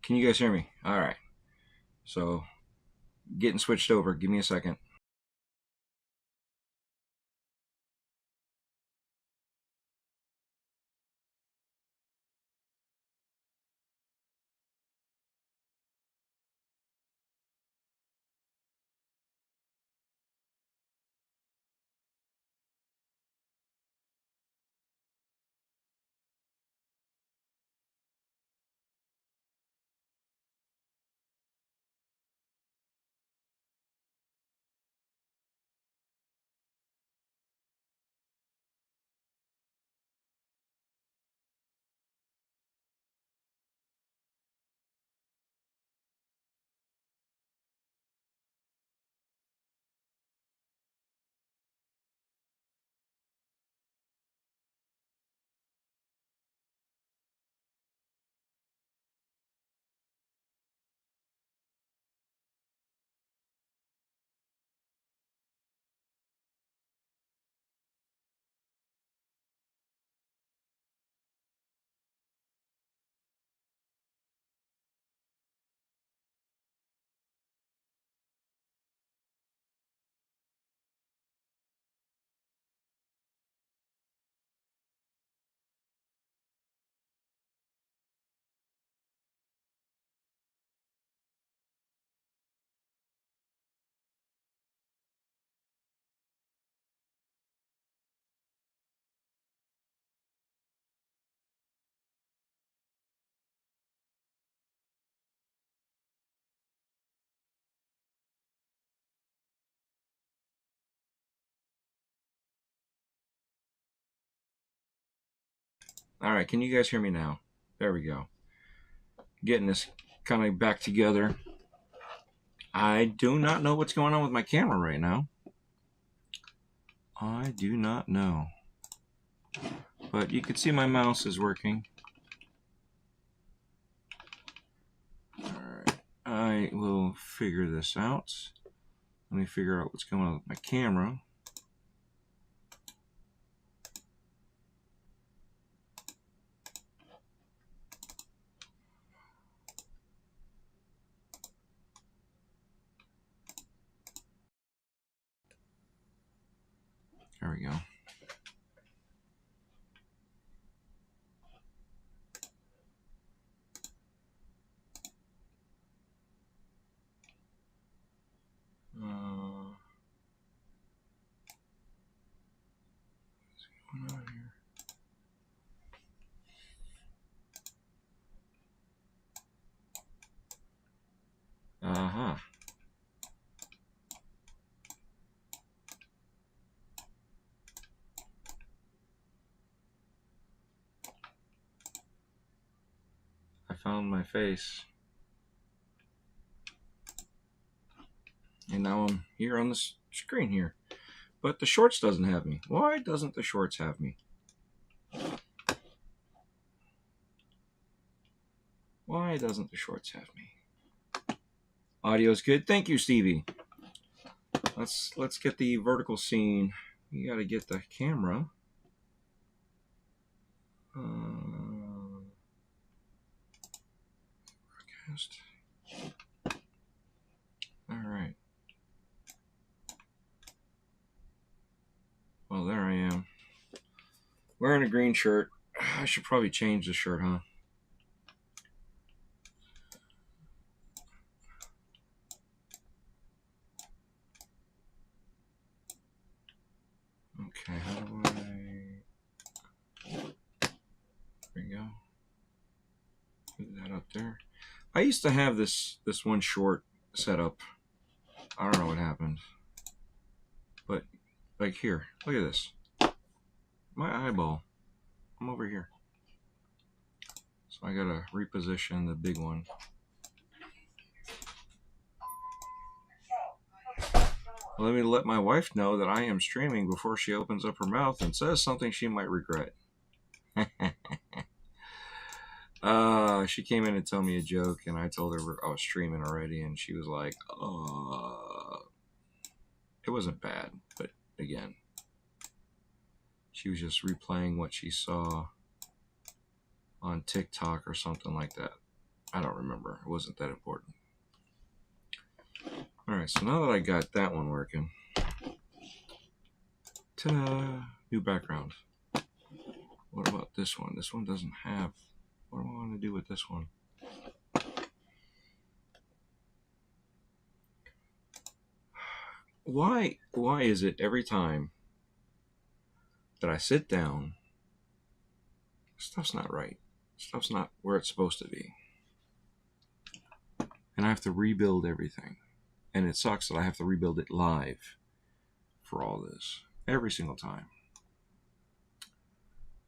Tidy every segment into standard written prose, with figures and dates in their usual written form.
Can you guys hear me? All right. So, getting switched over. Give me a second. All right. Can you guys hear me now? There we go. Getting this kind of back together. I do not know what's going on with my camera right now. I do not know. But you can see my mouse is working. All right. I will figure this out. Let me figure out what's going on with my camera. There we go. What's going on here? Uh-huh. I found my face. And now I'm here on this screen here. But the shorts doesn't have me. Why doesn't the shorts have me? Why doesn't the shorts have me? Audio's good. Thank you, Stevie. Let's get the vertical scene. You gotta get the camera. Broadcast. All right. Well, there I am. Wearing a green shirt. I should probably change the shirt, huh? Okay, how do I... There we go. Put that up there. I used to have this one short set up. I don't know what happened. But, like here, look at this. My eyeball. I'm over here. So I gotta reposition the big one. Let me let my wife know that I am streaming before she opens up her mouth and says something she might regret. She came in and told me a joke, and I told her I was streaming already, and she was like, it wasn't bad, but again, she was just replaying what she saw on TikTok or something like that. I don't remember. It wasn't that important. Alright, so now that I got that one working, ta-da! New background. What about this one? This one doesn't have... What do I want to do with this one? Why is it every time that I sit down, stuff's not right. Stuff's not where it's supposed to be. And I have to rebuild everything. And it sucks that I have to rebuild it live for all this. Every single time.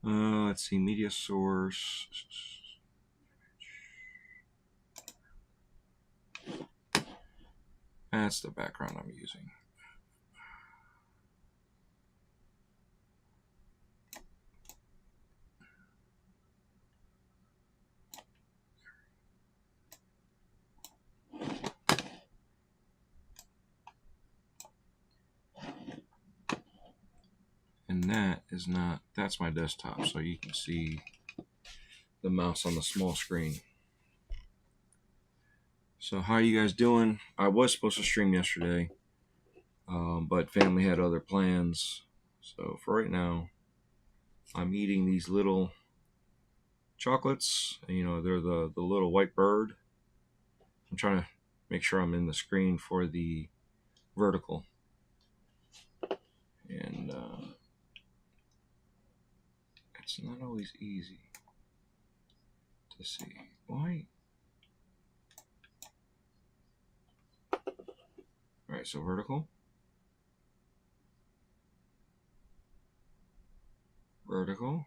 Let's see, media source. That's the background I'm using. And that is not, that's my desktop, so you can see the mouse on the small screen. So how you guys doing? I was supposed to stream yesterday, but family had other plans. So for right now, I'm eating these little chocolates. You know, they're the little white bird. I'm trying to make sure I'm in the screen for the vertical. And it's not always easy to see. Why? Alright, so vertical. Vertical.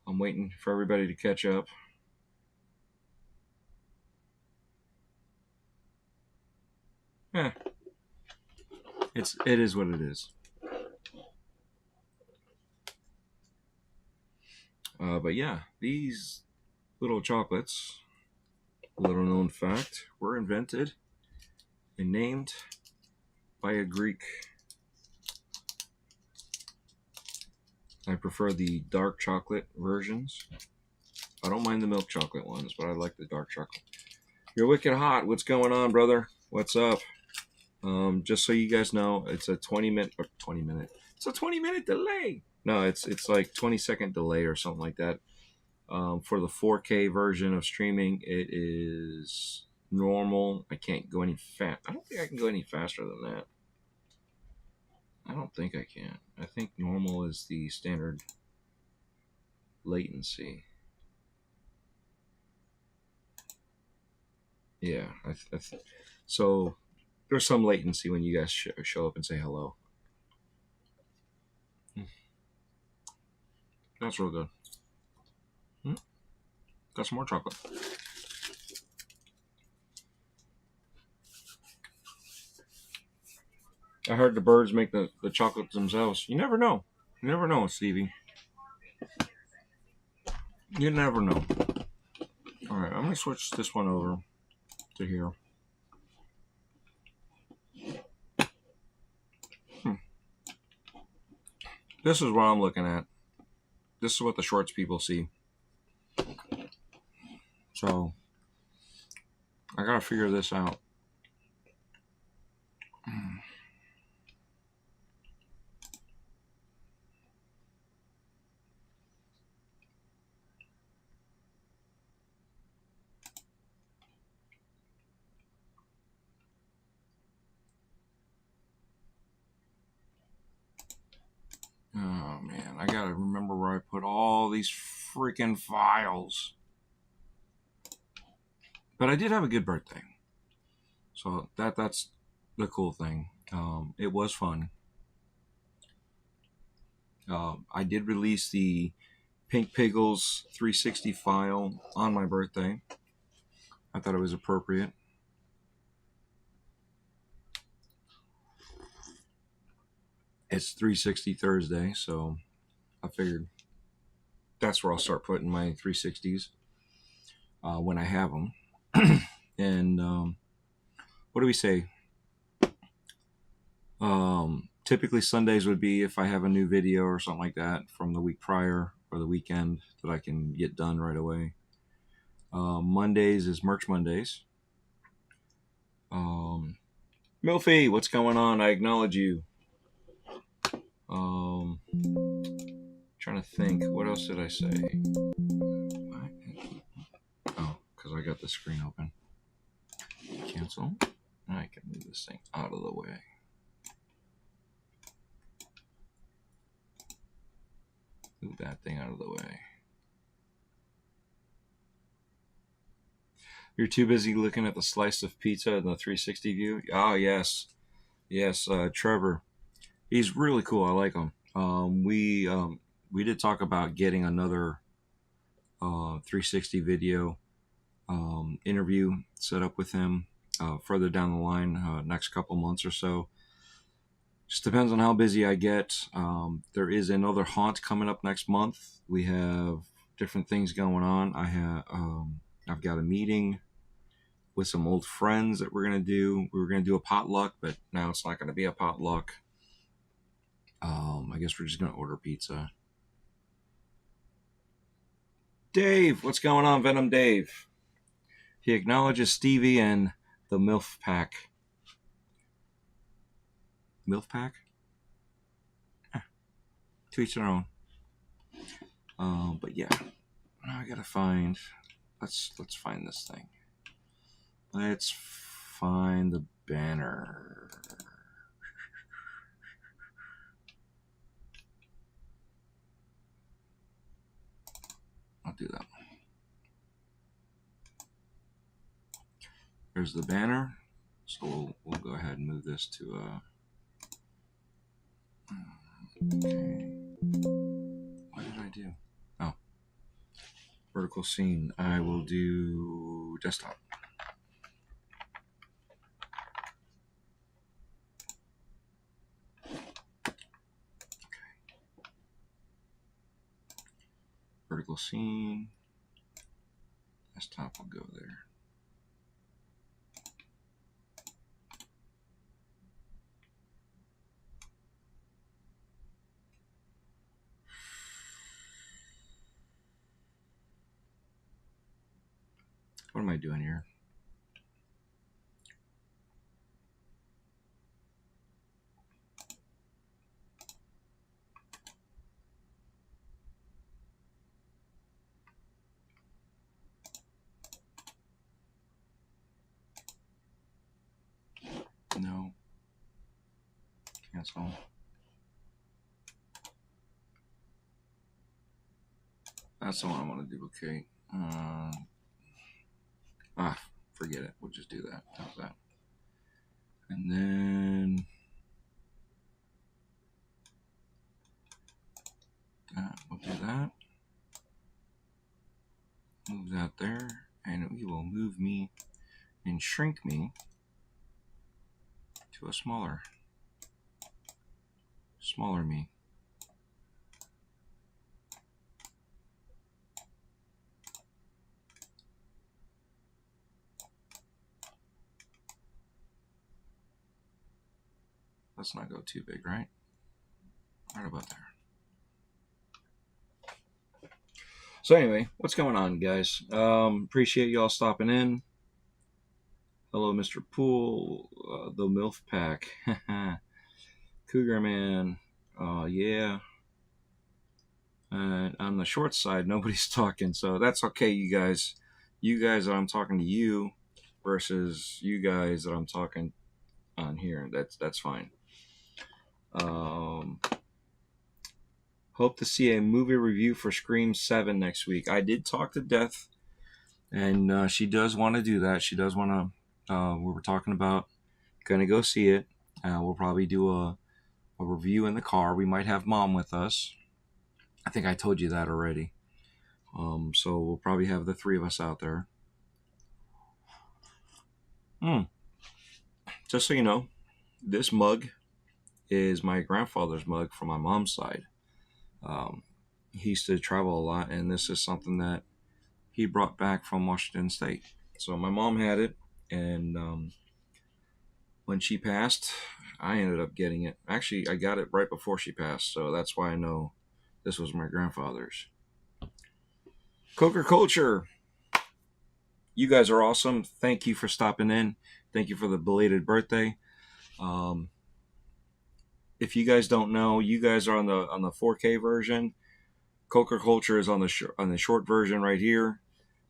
I'm waiting for everybody to catch up. Yeah. It is what it is. But yeah, these little chocolates, little known fact, were invented and named by a Greek. I prefer the dark chocolate versions. I don't mind the milk chocolate ones, but I like the dark chocolate. You're wicked hot. What's going on, brother? What's up? Just so you guys know, it's a 20-minute. It's a 20-minute delay. No, it's like 20-second delay or something like that. For the 4K version of streaming, it is normal. I can't go any fast. I don't think I can go any faster than that. I don't think I can. I think normal is the standard latency. Yeah. So there's some latency when you guys show up and say hello. That's real good. Got some more chocolate. I heard the birds make the chocolate themselves. You never know. You never know, Stevie. You never know. Alright, I'm going to switch this one over to here. This is what I'm looking at. This is what the shorts people see. So, I got to figure this out. Oh man, I gotta remember where I put all these freaking files. But I did have a good birthday, so that's the cool thing. It was fun. I did release the Pink Piggles 360 file on my birthday. I thought it was appropriate. It's 360 Thursday, so I figured that's where I'll start putting my 360s when I have them. And what do we say? Typically Sundays would be if I have a new video or something like that from the week prior or the weekend that I can get done right away. Mondays is Merch Mondays. Milfy, what's going on? I acknowledge you. Trying to think. What else did I say? Oh, because I got the screen open. Cancel. I can move this thing out of the way. Move that thing out of the way. You're too busy looking at the slice of pizza in the 360 view? Oh, yes. Yes, Trevor. He's really cool. I like him. We did talk about getting another 360 video interview set up with him further down the line, next couple months or so. Just depends on how busy I get. There is another haunt coming up next month. We have different things going on. I've got a meeting with some old friends that we're gonna do. We were gonna do a potluck, but now it's not gonna be a potluck. I guess we're just gonna order pizza. Dave, what's going on, Venom Dave? He acknowledges Stevie and the MILF pack. MILF pack? To each their own. But yeah, I gotta find. Let's find this thing. Let's find the banner. I'll do that one. There's the banner. So we'll go ahead and move this to okay. What did I do? Oh. Vertical scene. I will do desktop. Vertical scene. Desktop will go there. What am I doing here? No. Cancel. That's the one I want to duplicate. Forget it. We'll just do that. How's that? And then we'll do that. Move that there, and we will move me and shrink me to a smaller me. Let's not go too big, right? Right about there. So anyway, what's going on, guys? Appreciate y'all stopping in. Hello, Mr. Pool, the MILF pack. Cougar Man. Yeah. And on the short side, nobody's talking, so that's okay, you guys. You guys that I'm talking to you versus you guys that I'm talking on here. That's fine. Hope to see a movie review for Scream 7 next week. I did talk to Death, and she does want to do that. She does want to. We were talking about gonna go see it. We'll probably do a review in the car. We might have Mom with us. I think I told you that already. So we'll probably have the three of us out there. Just so you know, this mug is my grandfather's mug from my mom's side. He used to travel a lot, and this is something that he brought back from Washington State. So my mom had it, and when she passed, I ended up getting it. Actually, I got it right before she passed, so that's why I know this was my grandfather's. Coker Culture. you guys are awesome. Thank you for stopping in. Thank you for the belated birthday. If you guys don't know, you guys are on the 4K version. Coker Culture is on the short version right here,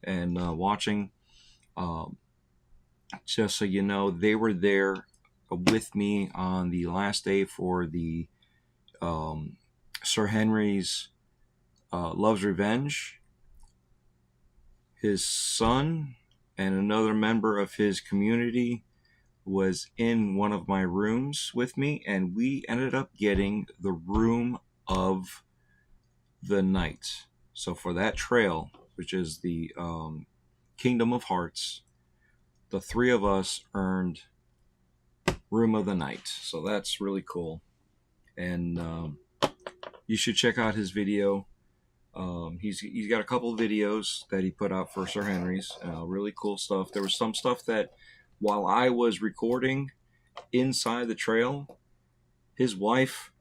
and watching. Just so you know, they were there with me on the last day for the Sir Henry's Love's Revenge. His son and another member of his community was in one of my rooms with me, and we ended up getting the room of the night. So for that trail, which is the Kingdom of Hearts, the three of us earned room of the night. So that's really cool. And you should check out his video. He's got a couple of videos that he put out for Sir Henry's. Really cool stuff. There was some stuff that while I was recording inside the trail, his wife,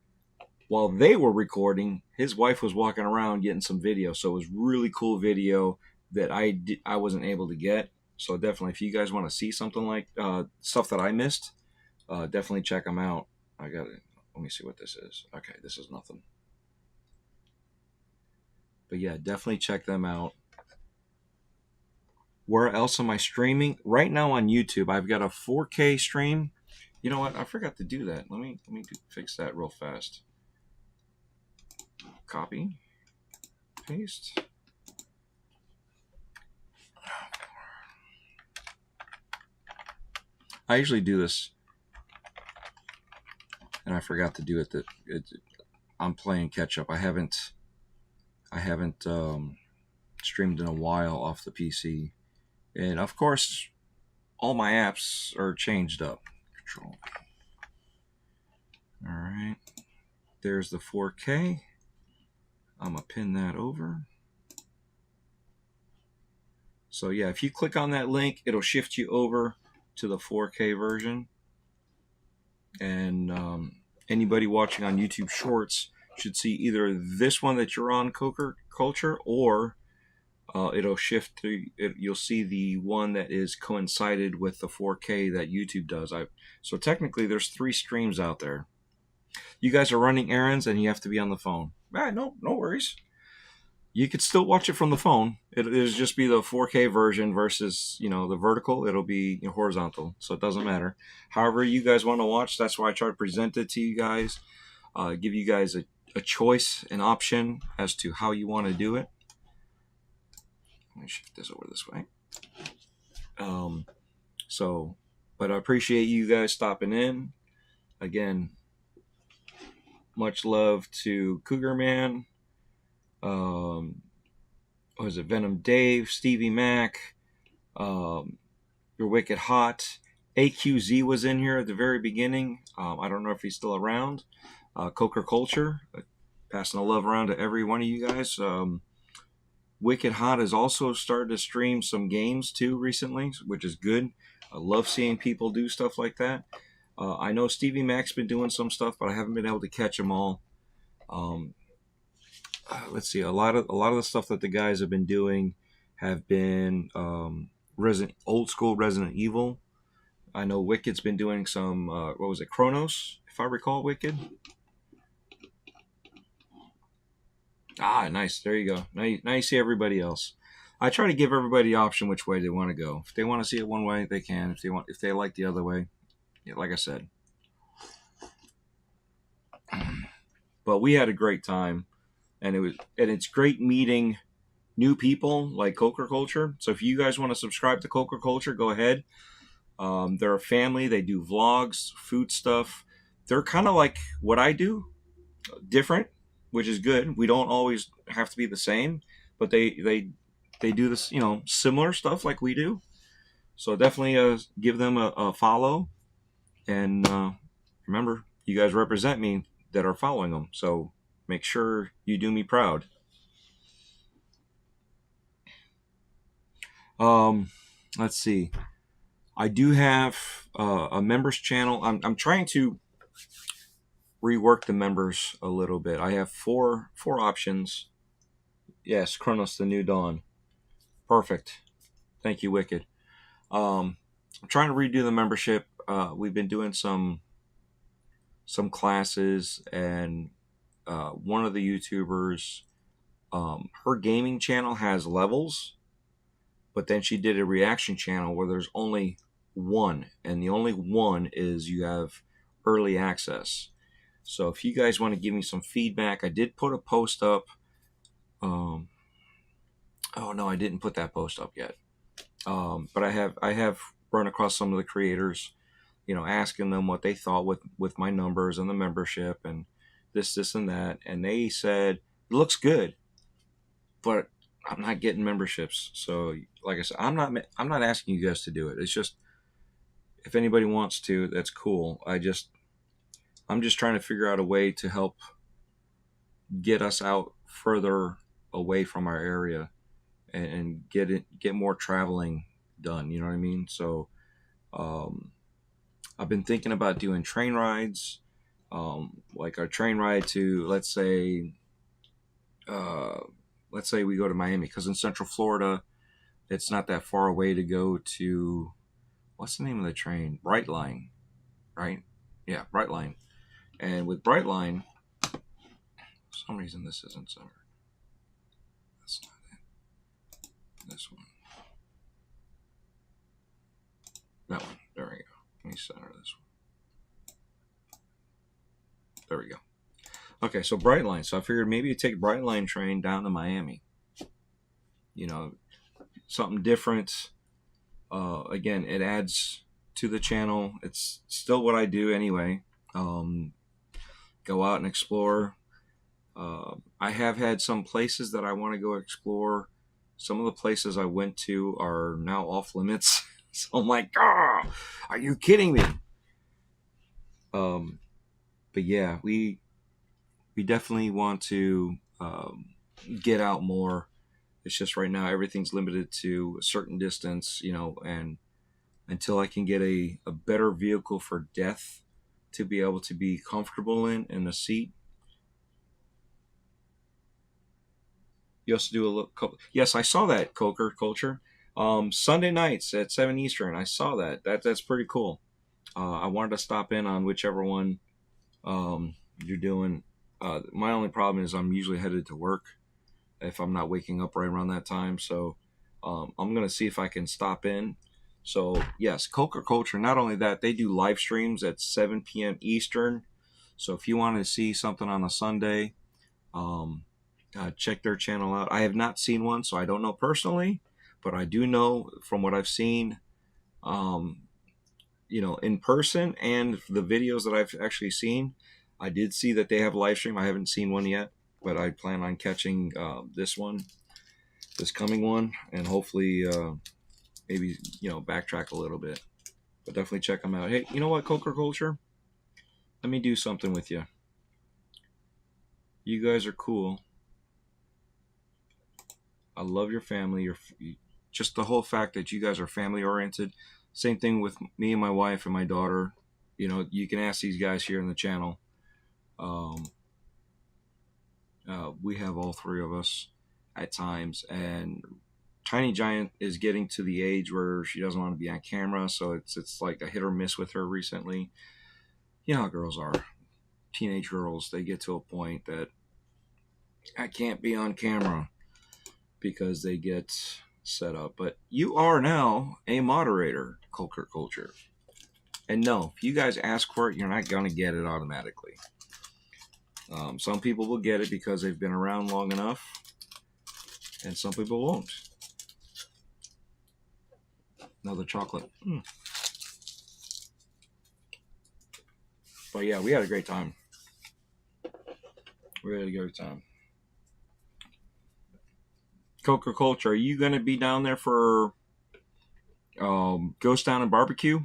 while they were recording, his wife was walking around getting some video. So it was really cool video that I wasn't able to get. So definitely, if you guys want to see something like stuff that I missed, definitely check them out. I got it. Let me see what this is. Okay, this is nothing. But yeah, definitely check them out. Where else am I streaming? Right now on YouTube, I've got a 4K stream. You know what? I forgot to do that. Let me fix that real fast. Copy, paste. I usually do this, and I forgot to do it. I'm playing catch up. I haven't streamed in a while off the PC, and of course, all my apps are changed up. Control. All right, there's the 4K. I'm gonna pin that over. So yeah, if you click on that link, it'll shift you over to the 4K version. And anybody watching on YouTube Shorts should see either this one that you're on, Coker Culture, or it'll shift to you'll see the one that is coincided with the 4K that YouTube does. So technically, there's 3 streams out there. You guys are running errands and you have to be on the phone. No worries. You could still watch it from the phone. It'll just be the 4K version versus, the vertical. It'll be horizontal, so it doesn't matter. However you guys want to watch, that's why I try to present it to you guys. Give you guys a choice, an option as to how you want to do it. Let me shift this over this way. But I appreciate you guys stopping in. Again, much love to Cougar Man. Was it Venom Dave, Stevie Mac, You're Wicked Hot, AQZ was in here at the very beginning. I don't know if he's still around. Coker Culture, passing the love around to every one of you guys. Wicked Hot has also started to stream some games too recently, which is good. I love seeing people do stuff like that. I know Stevie Mac's been doing some stuff, but I haven't been able to catch them all. Let's see, a lot of the stuff that the guys have been doing have been old school Resident Evil. I know Wicked's been doing some what was it, Chronos, if I recall. Wicked. Nice. There you go. Now you see everybody else. I try to give everybody the option which way they want to go. If they want to see it one way, they can. If they like the other way, yeah, like I said. But we had a great time. And it's great meeting new people like Coker Culture. So if you guys want to subscribe to Coker Culture, go ahead. They're a family. They do vlogs, food stuff. They're kind of like what I do, different, which is good. We don't always have to be the same, but they do this, similar stuff like we do. So definitely give them a follow. And remember, you guys represent me that are following them. So make sure you do me proud. Let's see. I do have a members channel. I'm trying to rework the members a little bit. I have four options. Yes, Chronos: The New Dawn. Perfect. Thank you, Wicked. I'm trying to redo the membership. We've been doing some classes, and one of the YouTubers, her gaming channel has levels, but then she did a reaction channel where there's only one, and the only one is you have early access. So if you guys want to give me some feedback, I did put a post up. Um, oh no, I didn't put that post up yet. But I have run across some of the creators, asking them what they thought with my numbers and the membership and this and that, and they said it looks good, but I'm not getting memberships. So, like I said, I'm not asking you guys to do it. It's just if anybody wants to, that's cool. I'm just trying to figure out a way to help get us out further away from our area and get more traveling done. You know what I mean? So, um, I've been thinking about doing train rides, like a train ride to uh, let's say we go to Miami, because in Central Florida, it's not that far away to go to, what's the name of the train? Brightline, right? Yeah, Brightline. And with Brightline, for some reason this isn't centered. That's not it. This one. That one. There we go. Let me center this one. There we go. Okay, so Brightline. So I figured maybe you take Brightline train down to Miami. Something different. Again, it adds to the channel. It's still what I do anyway. Go out and explore. I have had some places that I want to go explore. Some of the places I went to are now off limits. So I'm like, are you kidding me? But yeah, we definitely want to get out more. It's just right now everything's limited to a certain distance, and until I can get a better vehicle for death to be able to be comfortable in the seat. You also do a look. Yes, I saw that, Coker Culture. Sunday nights at 7 Eastern. I saw that. That's pretty cool. I wanted to stop in on whichever one you're doing. My only problem is I'm usually headed to work if I'm not waking up right around that time. So I'm going to see if I can stop in. So, yes, Coker Culture, not only that, they do live streams at 7 p.m. Eastern. So if you want to see something on a Sunday, check their channel out. I have not seen one, so I don't know personally, but I do know from what I've seen, in person and the videos that I've actually seen. I did see that they have a live stream. I haven't seen one yet, but I plan on catching this coming one, and hopefully maybe backtrack a little bit. But definitely check them out. Hey, you know what, Coker Culture? Let me do something with you. You guys are cool. I love your family. Just the whole fact that you guys are family oriented. Same thing with me and my wife and my daughter. You can ask these guys here in the channel. We have all three of us at times, and Tiny Giant is getting to the age where she doesn't want to be on camera, so it's like a hit or miss with her recently. You know how girls are. Teenage girls, they get to a point that I can't be on camera because they get set up. But you are now a moderator, Coker Culture. And no, if you guys ask for it, you're not going to get it automatically. Some people will get it because they've been around long enough, and some people won't. Another chocolate. But yeah, we had a great time. Coker Culture, are you going to be down there for Ghost Town and Barbecue?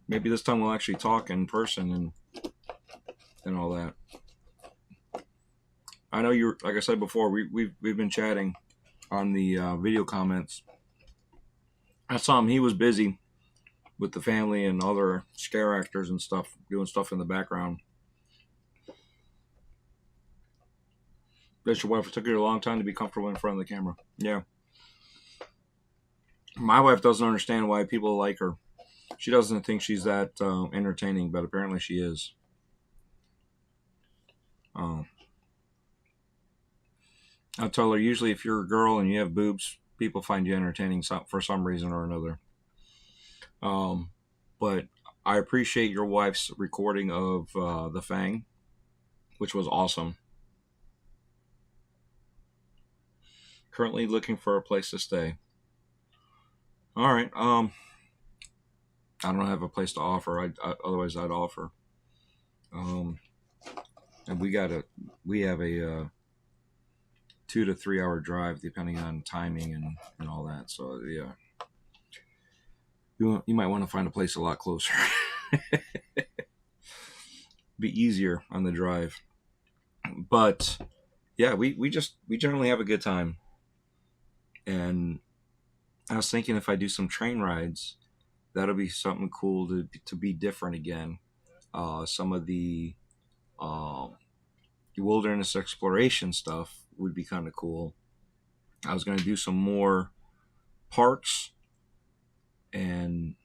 Maybe this time we'll actually talk in person and all that. I know you're, like I said before, we've been chatting on the video comments. I saw him; he was busy with the family and other scare actors and stuff, doing stuff in the background. That's your wife. It took you a long time to be comfortable in front of the camera. Yeah. My wife doesn't understand why people like her. She doesn't think she's that entertaining, but apparently she is. I tell her usually if you're a girl and you have boobs, people find you entertaining for some reason or another. But I appreciate your wife's recording of the Fang, which was awesome. Currently looking for a place to stay. All right. I don't have a place to offer. Otherwise I'd offer. And we have a 2 to 3 hour drive depending on timing and all that. So yeah, you might want to find a place a lot closer. Be easier on the drive. But yeah, we generally have a good time. And I was thinking if I do some train rides, that'll be something cool to be different again. Some of the wilderness exploration stuff would be kind of cool. I was going to do some more parks and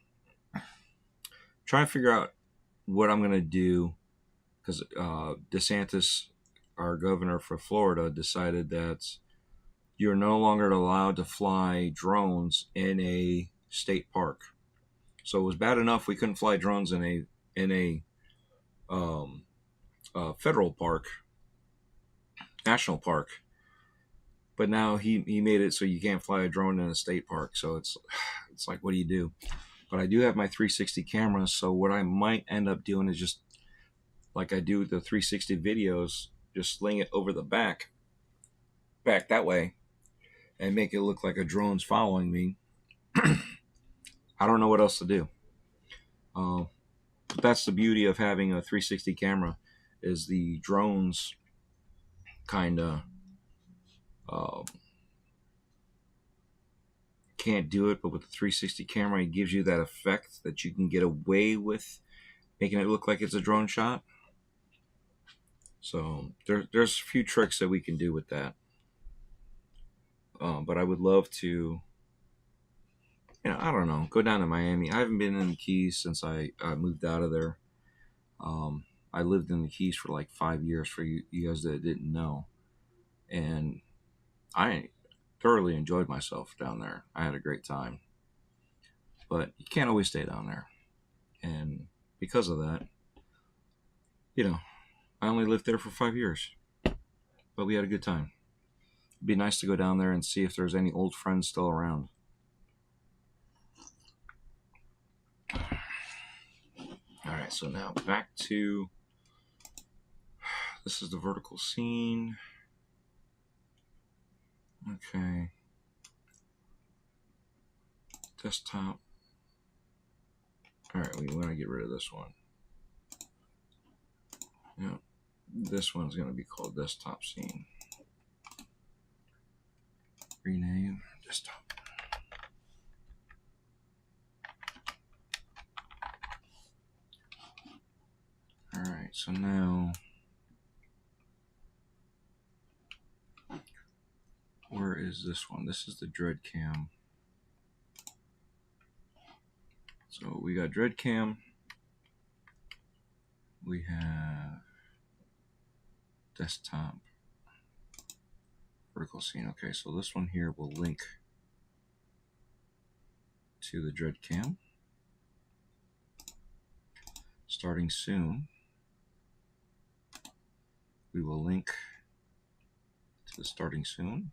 try and figure out what I'm going to do, because DeSantis, our governor for Florida, decided that you're no longer allowed to fly drones in a state park. So it was bad enough we couldn't fly drones in a federal park, national park. But now he made it so you can't fly a drone in a state park. So it's like, what do you do? But I do have my 360 cameras, so what I might end up doing is just like I do with the 360 videos, just sling it over the back that way, and make it look like a drone's following me. I don't know what else to do. But that's the beauty of having a 360 camera, is the drones kind of can't do it, but with the 360 camera, it gives you that effect that you can get away with making it look like it's a drone shot. So there's a few tricks that we can do with that. But I would love to, I don't know, go down to Miami. I haven't been in the Keys since I moved out of there. I lived in the Keys for like 5 years, for you guys that didn't know. And I thoroughly enjoyed myself down there. I had a great time. But you can't always stay down there. And because of that, I only lived there for 5 years. But we had a good time. It'd be nice to go down there and see if there's any old friends still around. All right, so now back to, this is the vertical scene. Okay. Desktop. All right, we want to get rid of this one. Yeah, this one's going to be called desktop scene. Rename desktop. All right, so now, where is this one? This is the DREADCam. So we got DREADCam. We have desktop, vertical scene. Okay, so this one here will link to the DREADCam. Starting soon, we will link to the starting soon.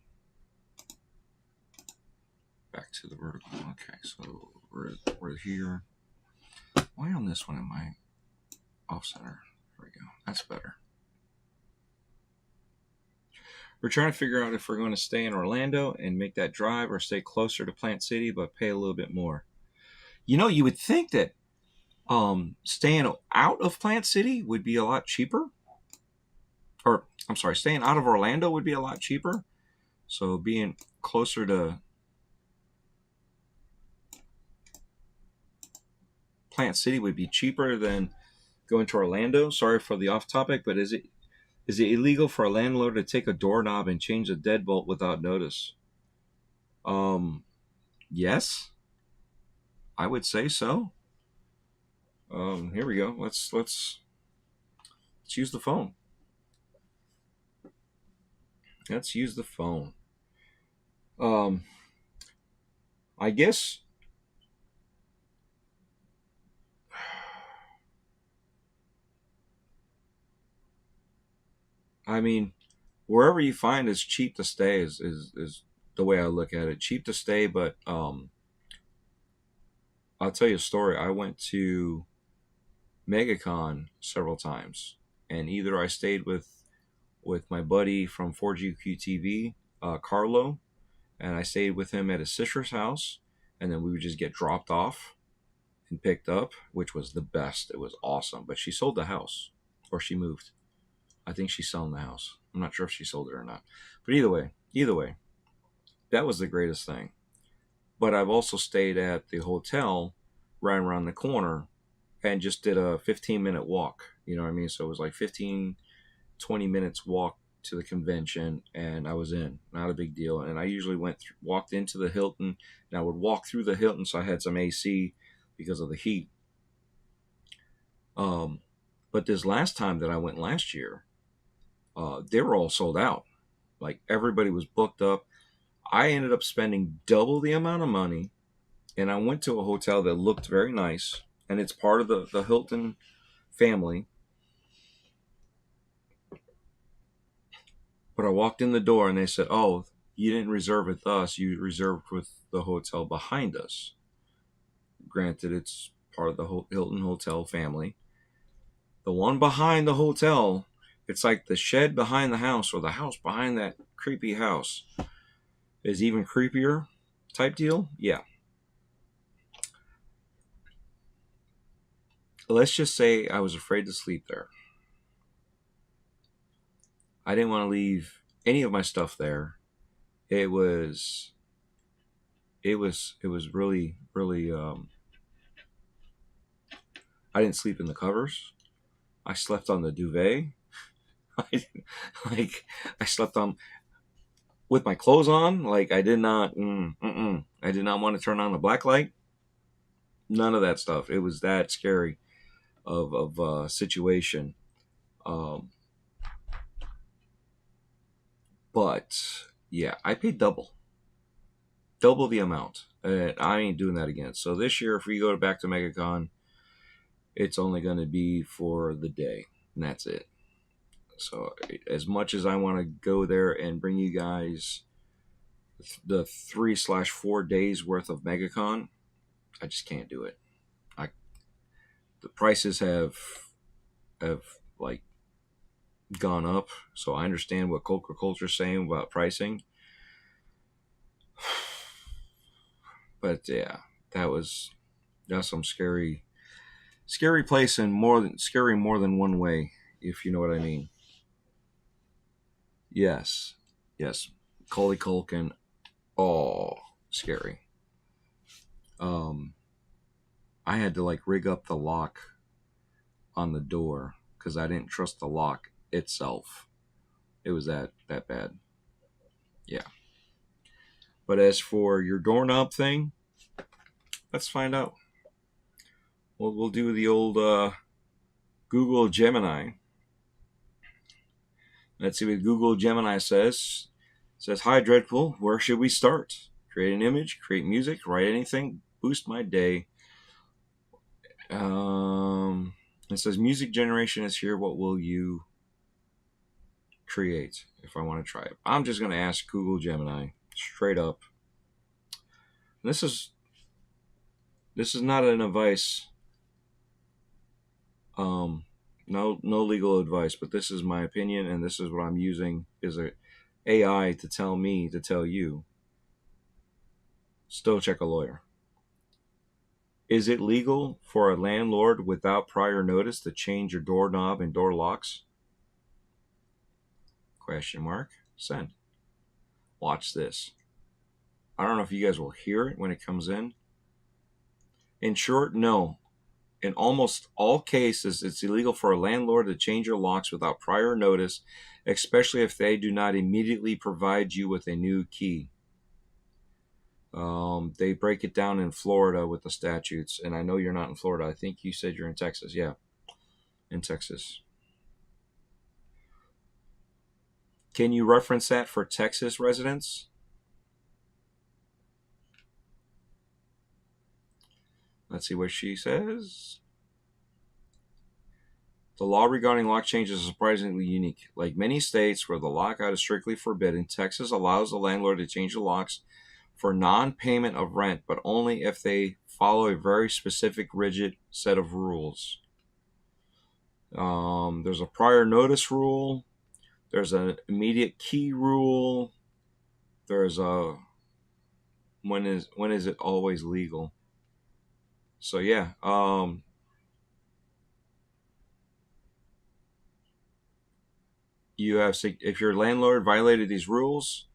Back to the vertical. Okay, so we're here. Why on this one am I off center? There we go. That's better. We're trying to figure out if we're going to stay in Orlando and make that drive, or stay closer to Plant City but pay a little bit more. You would think that staying out of Plant City would be a lot cheaper. Or, I'm sorry, staying out of Orlando would be a lot cheaper. So being closer to Plant City would be cheaper than going to Orlando. Sorry for the off topic, but is Is it illegal for a landlord to take a doorknob and change a deadbolt without notice? Yes, I would say so. Here we go. Let's use the phone. Let's use the phone. I guess. I mean, wherever you find it's cheap to stay is the way I look at it. Cheap to stay, but I'll tell you a story. I went to MegaCon several times, and either I stayed with my buddy from 4GQ TV, Carlo, and I stayed with him at his sister's house, and then we would just get dropped off and picked up, which was the best. It was awesome. But she sold the house, or she moved. I think she's selling the house. I'm not sure if she sold it or not. But either way, that was the greatest thing. But I've also stayed at the hotel right around the corner and just did a 15-minute walk. You know what I mean? So it was like 15, 20 minutes walk to the convention, and I was in. Not a big deal. And I usually walked into the Hilton, and I would walk through the Hilton, so I had some AC because of the heat. But this last time that I went last year, they were all sold out. Like everybody was booked up. I ended up spending double the amount of money, and I went to a hotel that looked very nice, and it's part of the Hilton family. But I walked in the door, and they said, "Oh, you didn't reserve with us. You reserved with the hotel behind us." Granted, it's part of the Hilton hotel family. The one behind the hotel, it's like the shed behind the house, or the house behind that creepy house, is even creepier type deal. Yeah. Let's just say I was afraid to sleep there. I didn't want to leave any of my stuff there. It was really, really, I didn't sleep in the covers. I slept on the duvet. I slept on with my clothes on. Like I did not, I did not want to turn on the black light. None of that stuff. It was that scary of situation. Um, but yeah, I paid double the amount. I ain't doing that again. So this year, if we go back to MegaCon, it's only going to be for the day, and that's it. So as much as I want to go there and bring you guys the 3/4 days worth of MegaCon, I just can't do it. The prices have like gone up, so I understand what culture is saying about pricing. But yeah, that's some scary place, and more than one way, if you know what I mean. Yes, Macaulay Culkin. Oh, scary. I had to like rig up the lock on the door because I didn't trust the lock itself. It was that bad. Yeah. But as for your doorknob thing, let's find out. We'll do the old Google Gemini. Let's see what Google Gemini says. It says, "Hi Dreadpool, where should we start? Create an image, create music, write anything, boost my day." It says, "Music generation is here. What will you create?" If I want to try it, I'm just going to ask Google Gemini straight up. This is not an advice. No legal advice, but this is my opinion, and this is what I'm using is a AI to tell me to tell you. Still check a lawyer. Is it legal for a landlord without prior notice to change your doorknob and door locks? Question mark. Send. Watch this. I don't know if you guys will hear it when it comes in. In short, no. In almost all cases, it's illegal for a landlord to change your locks without prior notice, especially if they do not immediately provide you with a new key. They break it down in Florida with the statutes, and I know you're not in Florida. I think you said you're in Texas. Yeah, in Texas. Can you reference that for Texas residents? Let's see what she says. The law regarding lock changes is surprisingly unique. Like many states where the lockout is strictly forbidden, Texas allows the landlord to change the locks for non-payment of rent, but only if they follow a very specific, rigid set of rules. There's a prior notice rule. There's an immediate key rule. There's a when is it always legal? So yeah, you have if your landlord violated these rules,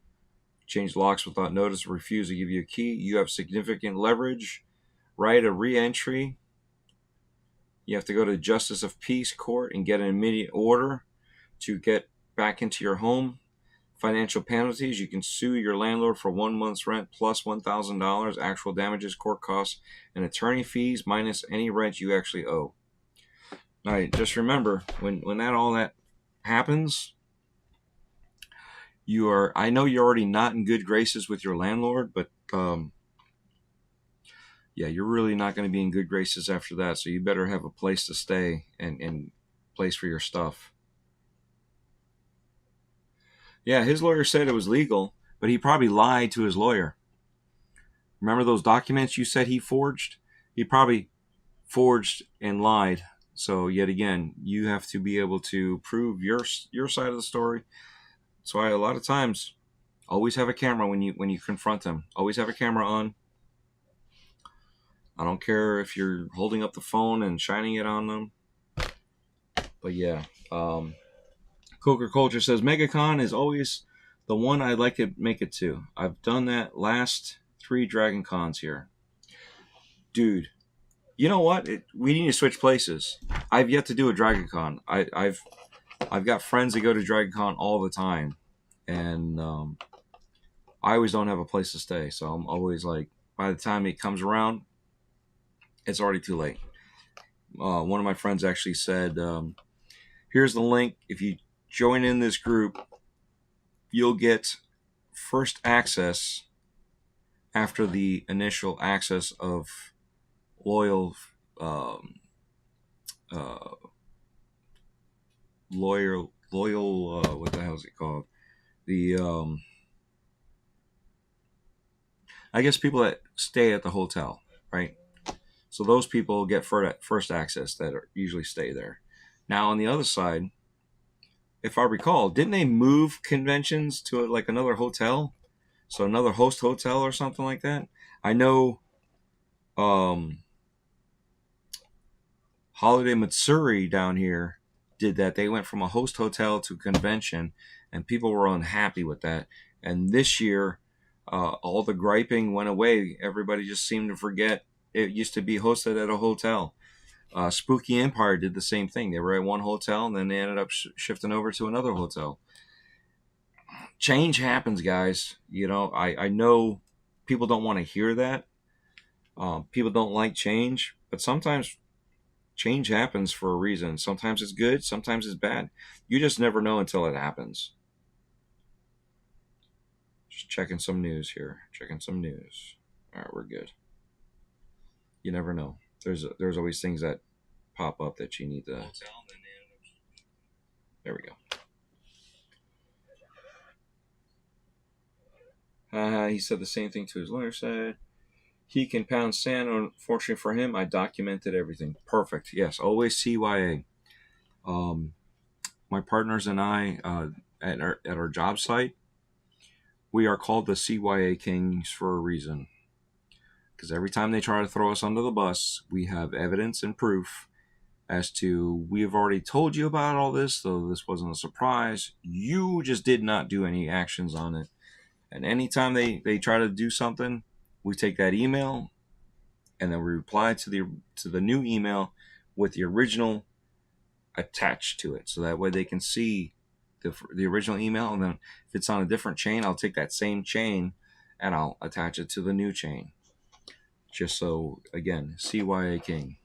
change locks without notice, refuse to give you a key, you have significant leverage, right of re-entry. You have to go to Justice of Peace Court and get an immediate order to get back into your home. Financial penalties, you can sue your landlord for 1 month's rent plus $1,000, actual damages, court costs, and attorney fees minus any rent you actually owe. All right, just remember, when all that happens, I know you're already not in good graces with your landlord, but yeah, you're really not going to be in good graces after that. So you better have a place to stay and place for your stuff. Yeah, his lawyer said it was legal, but he probably lied to his lawyer. Remember those documents you said he forged? He probably forged and lied. So yet again, you have to be able to prove your side of the story. So a lot of times, always have a camera when you confront them. Always have a camera on. I don't care if you're holding up the phone and shining it on them. But yeah, Coker Culture says MegaCon is always the one I'd like to make it to. I've done that last 3 Dragon Cons here. Dude, you know what? We need to switch places. I've yet to do a Dragon Con. I've got friends that go to Dragon Con all the time, and I always don't have a place to stay. So I'm always like, by the time it comes around, it's already too late. One of my friends actually said, here's the link. If you join in this group, you'll get first access after the initial access of loyal what the hell is it called? The I guess people that stay at the hotel, right? So those people get first access that usually stay there. Now on the other side, if I recall, didn't they move conventions to like another hotel? So another host hotel or something like that? I know Holiday Matsuri down here did that. They went from a host hotel to a convention, and people were unhappy with that. And this year, all the griping went away. Everybody just seemed to forget it used to be hosted at a hotel. Spooky Empire did the same thing. They were at one hotel, and then they ended up shifting over to another hotel. Change happens, guys. You know, I know people don't want to hear that. People don't like change, but sometimes change happens for a reason. Sometimes it's good, sometimes it's bad. You just never know until it happens. Just checking some news here. Checking some news. All right, we're good. You never know. There's always things that pop up that you need to. There we go. He said the same thing to his lawyer said. He can pound sand. Unfortunately for him, I documented everything. Perfect. Yes, always CYA. My partners and I at our job site, we are called the CYA Kings for a reason. Because every time they try to throw us under the bus, we have evidence and proof as to we have already told you about all this, though this wasn't a surprise. You just did not do any actions on it. And anytime they try to do something, we take that email and then we reply to the new email with the original attached to it, so that way they can see the original email. And then if it's on a different chain, I'll take that same chain and I'll attach it to the new chain. Just so, again, CYA King.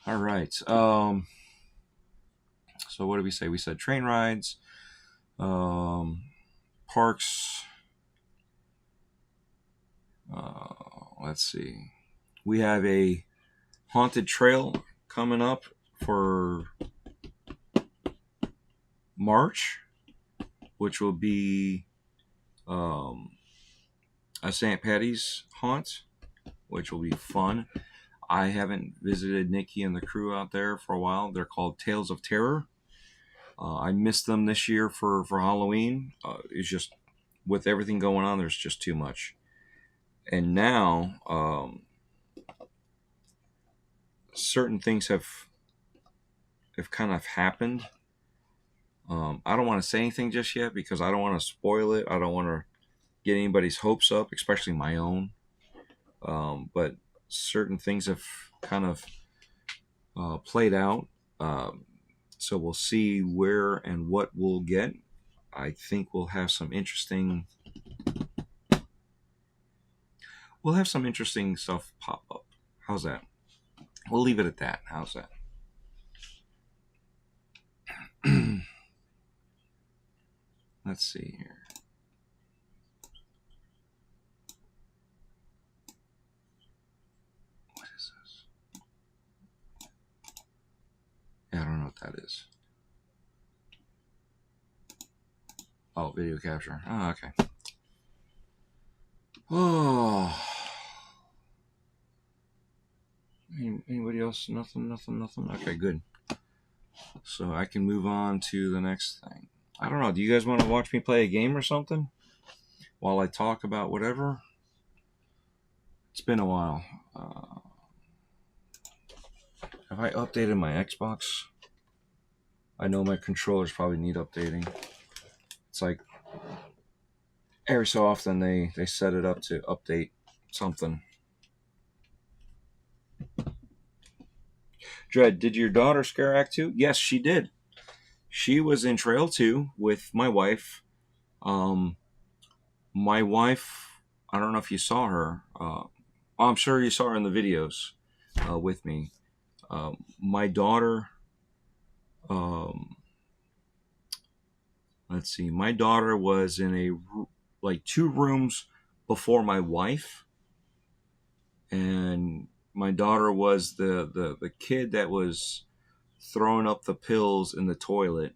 All right. So what did we say? We said train rides, parks. Let's see. We have a haunted trail coming up for March, which will be a St. Patty's haunt, which will be fun. I haven't visited Nikki and the crew out there for a while. They're called Tales of Terror. I missed them this year for Halloween. It's just, with everything going on, there's just too much. And now, certain things have kind of happened. I don't want to say anything just yet because I don't want to spoil it. I don't want to get anybody's hopes up, especially my own. But certain things have kind of played out. So we'll see where and what we'll get. I think we'll have some interesting stuff pop up. How's that? We'll leave it at that. How's that? Let's see here. What is this? Yeah, I don't know what that is. Oh, video capture. Oh, okay. Oh. Anybody else? Nothing. Okay, good. So I can move on to the next thing. I don't know. Do you guys want to watch me play a game or something while I talk about whatever? It's been a while. Have I updated my Xbox? I know my controllers probably need updating. It's like every so often they set it up to update something. Dread, did your daughter Scare Act 2? Yes, she did. She was in Trail 2 with my wife. My wife, I don't know if you saw her. I'm sure you saw her in the videos with me. My daughter, let's see, my daughter was in like 2 rooms before my wife. And my daughter was the kid that was throwing up the pills in the toilet,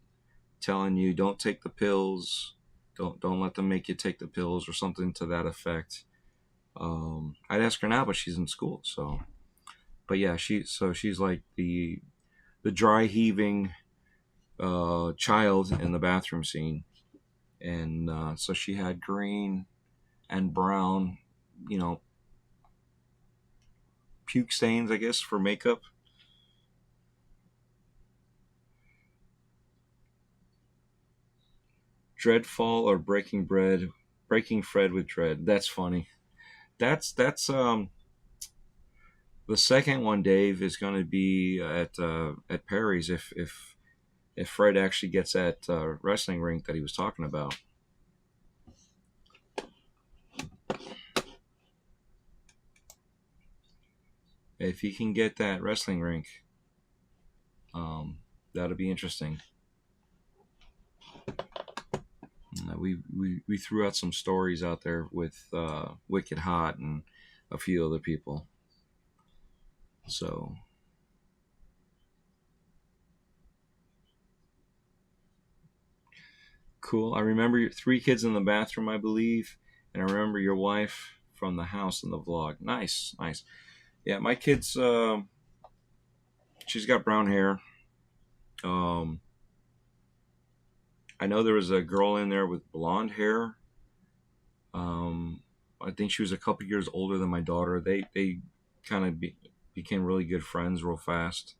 telling you don't take the pills, don't let them make you take the pills, or something to that effect. I'd ask her now, but she's in school. So, but yeah, she's like the dry heaving child in the bathroom scene, and so she had green and brown, puke stains, I guess, for makeup. Dreadfall or Breaking Fred with Dread. That's funny. That's the second one. Dave is going to be at Perry's if Fred actually gets that wrestling rink that he was talking about. If he can get that wrestling rink, that'll be interesting. We threw out some stories out there with Wicked Hot and a few other people. So cool. I remember your 3 kids in the bathroom, I believe, and I remember your wife from the house in the vlog. Nice. Yeah, my kids. She's got brown hair. I know there was a girl in there with blonde hair. I think she was a couple years older than my daughter. They kind of became really good friends real fast.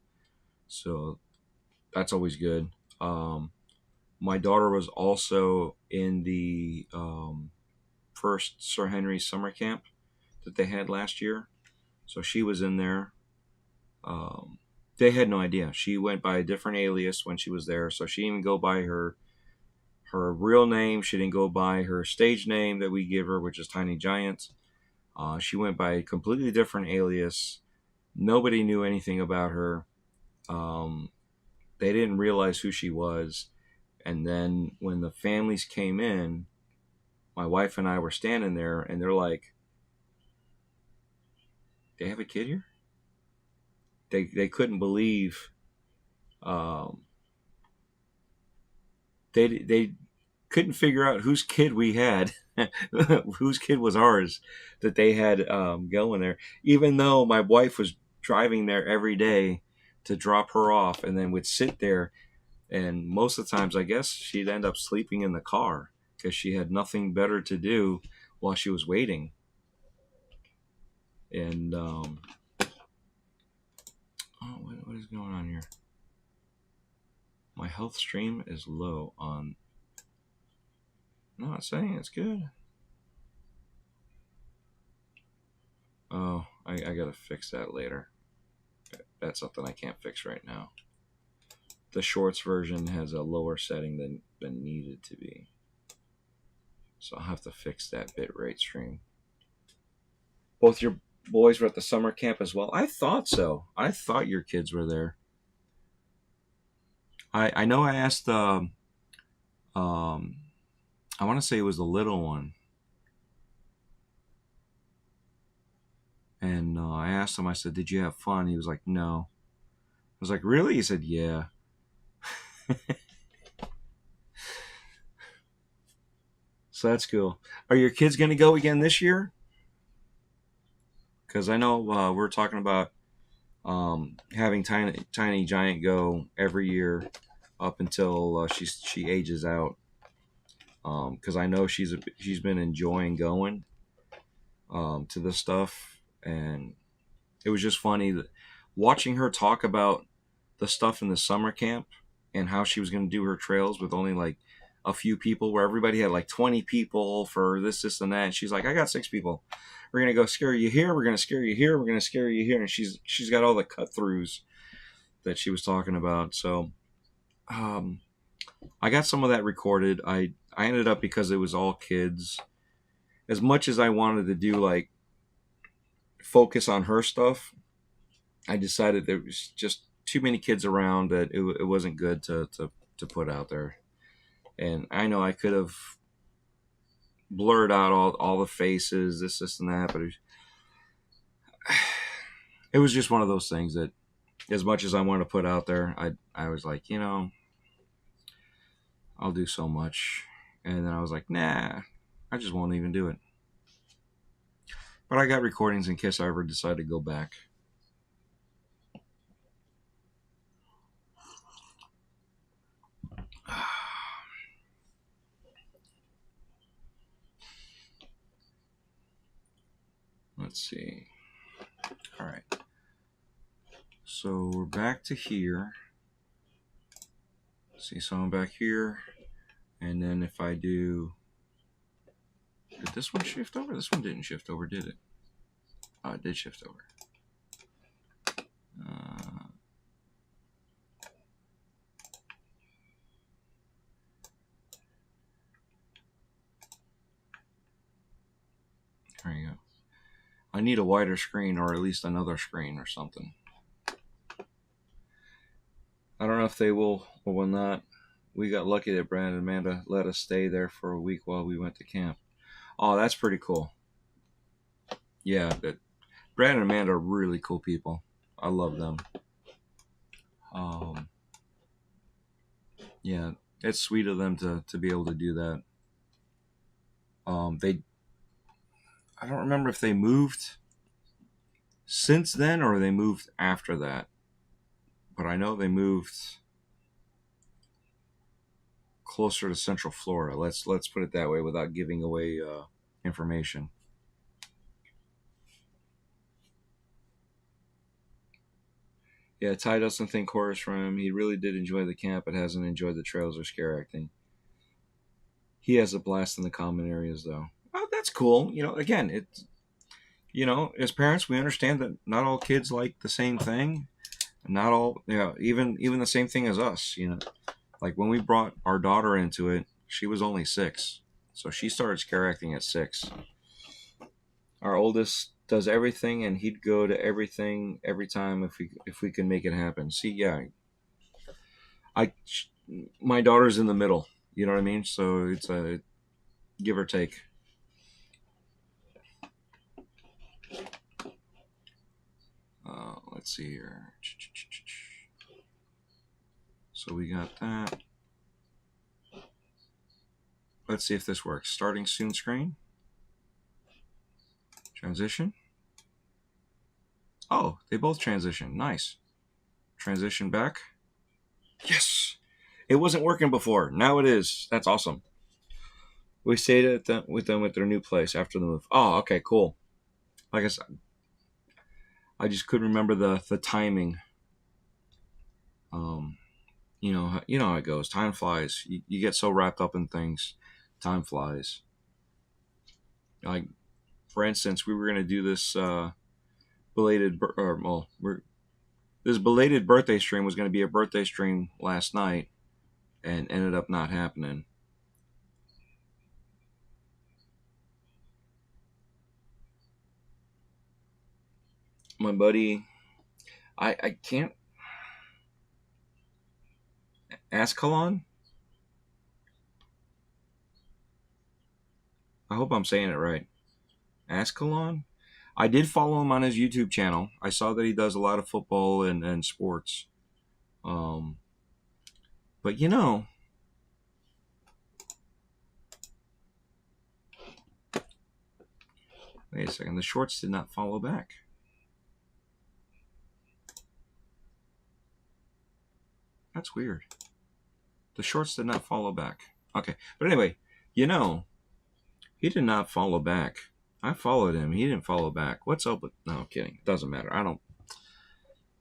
So that's always good. My daughter was also in the first Sir Henry summer camp that they had last year. So she was in there. They had no idea. She went by a different alias when she was there, so she didn't even go by her real name. She didn't go by her stage name that we give her, which is Tiny Giant. She went by a completely different alias. Nobody knew anything about her. They didn't realize who she was. And then when the families came in, my wife and I were standing there, and they're like, "They have a kid here?" They couldn't believe. Um, they couldn't figure out whose kid we had, whose kid was ours that they had going there. Even though my wife was driving there every day to drop her off, and then would sit there, and most of the times, I guess she'd end up sleeping in the car because she had nothing better to do while she was waiting. And oh, what is going on here? My health stream is low on. No, it's saying it's good. Oh, I gotta fix that later. That's something I can't fix right now. The shorts version has a lower setting than needed to be. So I'll have to fix that bitrate stream. Both your boys were at the summer camp as well? I thought so. I thought your kids were there. I know I asked I want to say it was the little one. And I asked him, I said, "Did you have fun?" He was like, "No." I was like, "Really?" He said, "Yeah." So that's cool. Are your kids going to go again this year? Because I know we're talking about having Tiny Giant go every year up until she ages out. Because I know she's been enjoying going to this stuff, and it was just funny that watching her talk about the stuff in the summer camp and how she was going to do her trails with only like a few people, where everybody had like 20 people for this and that. And she's like, "I got 6 people. We're going to go scare you here. We're going to scare you here. We're going to scare you here." And she's got all the cut throughs that she was talking about. So I got some of that recorded. I ended up, because it was all kids, as much as I wanted to do like focus on her stuff, I decided there was just too many kids around that it wasn't good to put out there. And I know I could have blurred out all the faces, this and that, but it was just one of those things that, as much as I wanted to put out there, I was like, I'll do so much. And then I was like, nah, I just won't even do it. But I got recordings in case I ever decide to go back. Let's see. All right. So we're back to here. See, so I'm back here. And then if I do... Did this one shift over? This one didn't shift over, did it? Oh, it did shift over. There you go. I need a wider screen, or at least another screen or something. I don't know if they will or will not. We got lucky that Brad and Amanda let us stay there for a week while we went to camp. Oh, that's pretty cool. Yeah, Brad and Amanda are really cool people. I love them. Yeah, it's sweet of them to be able to do that. I don't remember if they moved since then or they moved after that, but I know they moved closer to Central Florida. Let's put it that way without giving away information. Yeah, Ty doesn't think horror's from him. He really did enjoy the camp, but hasn't enjoyed the trails or scare acting. He has a blast in the common areas, though. Oh, that's cool. Again, as parents, we understand that not all kids like the same thing. Not all, even the same thing as us. Like when we brought our daughter into it, she was only 6, so she started scare acting at 6. Our oldest does everything, and he'd go to everything every time if we can make it happen. See, yeah, I my daughter's in the middle. You know what I mean? So it's a give or take. Let's see here. So we got that. Let's see if this works. Starting soon screen. Transition. Oh, they both transition. Nice. Transition back. Yes! It wasn't working before. Now it is. That's awesome. We stayed with them at their new place after the move. Oh, okay, cool. Like I said, I just couldn't remember the timing. You know how it goes. Time flies. You get so wrapped up in things. Time flies. Like, for instance, we were gonna do this this belated birthday stream was gonna be a birthday stream last night, and ended up not happening. My buddy, I can't. Ascalon? I hope I'm saying it right. Ascalon? I did follow him on his YouTube channel. I saw that he does a lot of football and sports. Um, but wait a second. The shorts did not follow back. That's weird. The shorts did not follow back. Okay. But anyway, he did not follow back. I followed him. He didn't follow back. What's up with... No, I'm kidding. It doesn't matter.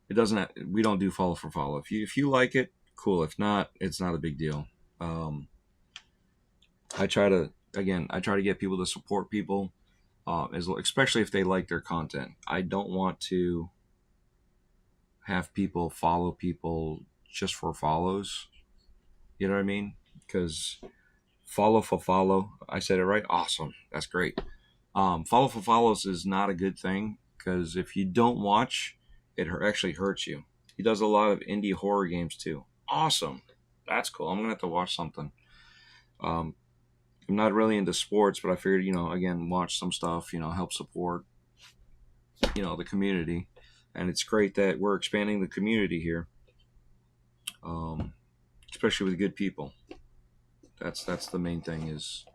It doesn't... We don't do follow for follow. If you like it, cool. If not, it's not a big deal. I try to get people to support people, especially if they like their content. I don't want to have people follow people just for follows. You know what I mean? Because follow for follow, I said it right. Awesome, that's great. Follow for follows is not a good thing, because if you don't watch, it actually hurts you. He does a lot of indie horror games too. Awesome, that's cool. I'm gonna have to watch something. Um, I'm not really into sports, but I figured, again, watch some stuff, help support, the community. And it's great that we're expanding the community here, especially with good people. That's the main thing is,